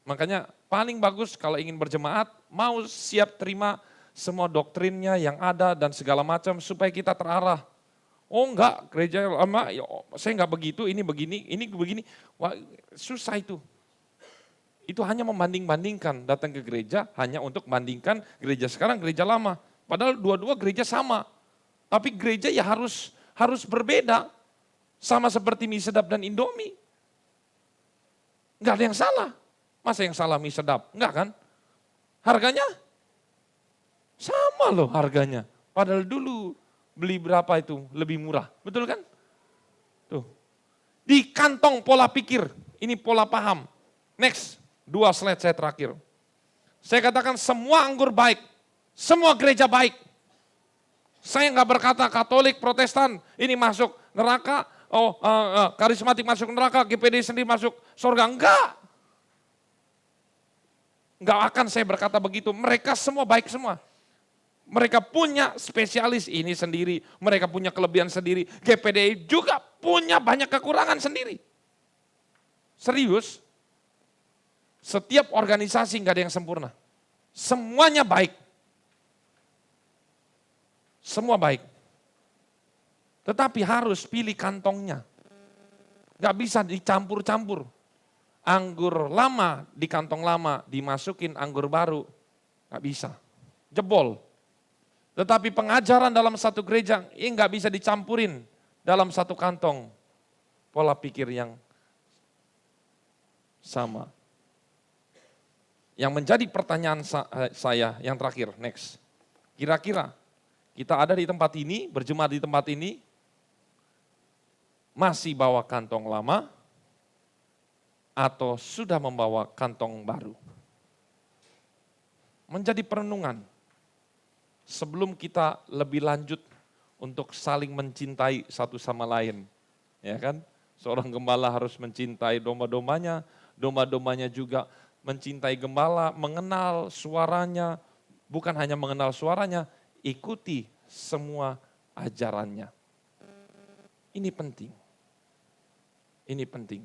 Makanya paling bagus kalau ingin berjemaat, mau siap terima semua doktrinnya yang ada dan segala macam supaya kita terarah. Oh enggak, gereja lama, saya enggak begitu, ini begini. Wah, susah itu. Itu hanya membanding-bandingkan, datang ke gereja hanya untuk bandingkan gereja sekarang, gereja lama. Padahal dua-dua gereja sama. Tapi gereja ya harus berbeda. Sama seperti mie sedap dan Indomie. Enggak ada yang salah. Masa yang salah mie sedap? Enggak kan? Harganya sama loh harganya. Padahal dulu beli berapa itu lebih murah. Betul kan? Tuh. Di kantong pola pikir. Ini pola paham. Next. 2 slide saya terakhir. Saya katakan semua anggur baik. Semua gereja baik. Saya nggak berkata Katolik, Protestan, ini masuk neraka, karismatik masuk neraka, GPD sendiri masuk surga. Enggak. Enggak akan saya berkata begitu. Mereka semua baik semua. Mereka punya spesialis ini sendiri. Mereka punya kelebihan sendiri. GPD juga punya banyak kekurangan sendiri. Serius. Setiap organisasi nggak ada yang sempurna. Semuanya baik. Semua baik. Tetapi harus pilih kantongnya. Nggak bisa dicampur-campur. Anggur lama di kantong lama, dimasukin anggur baru. Nggak bisa. Jebol. Tetapi pengajaran dalam satu gereja, ini nggak bisa dicampurin dalam satu kantong. Pola pikir yang sama. Yang menjadi pertanyaan saya yang terakhir, next. Kira-kira kita ada di tempat ini, berjemaat di tempat ini, masih bawa kantong lama atau sudah membawa kantong baru? Menjadi perenungan sebelum kita lebih lanjut untuk saling mencintai satu sama lain. Ya kan? Seorang gembala harus mencintai domba-dombanya, domba-dombanya juga mencintai gembala, mengenal suaranya, bukan hanya mengenal suaranya, ikuti semua ajarannya. Ini penting. Ini penting.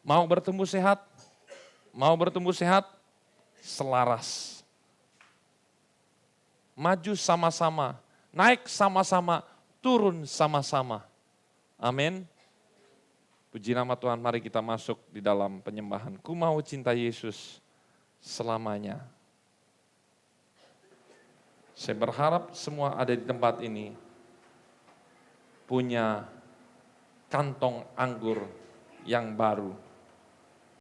Mau bertumbuh sehat? Mau bertumbuh sehat? Selaras. Maju sama-sama, naik sama-sama, turun sama-sama. Amin. Puji nama Tuhan, mari kita masuk di dalam penyembahan. Ku mau cinta Yesus selamanya. Saya berharap semua ada di tempat ini punya kantong anggur yang baru.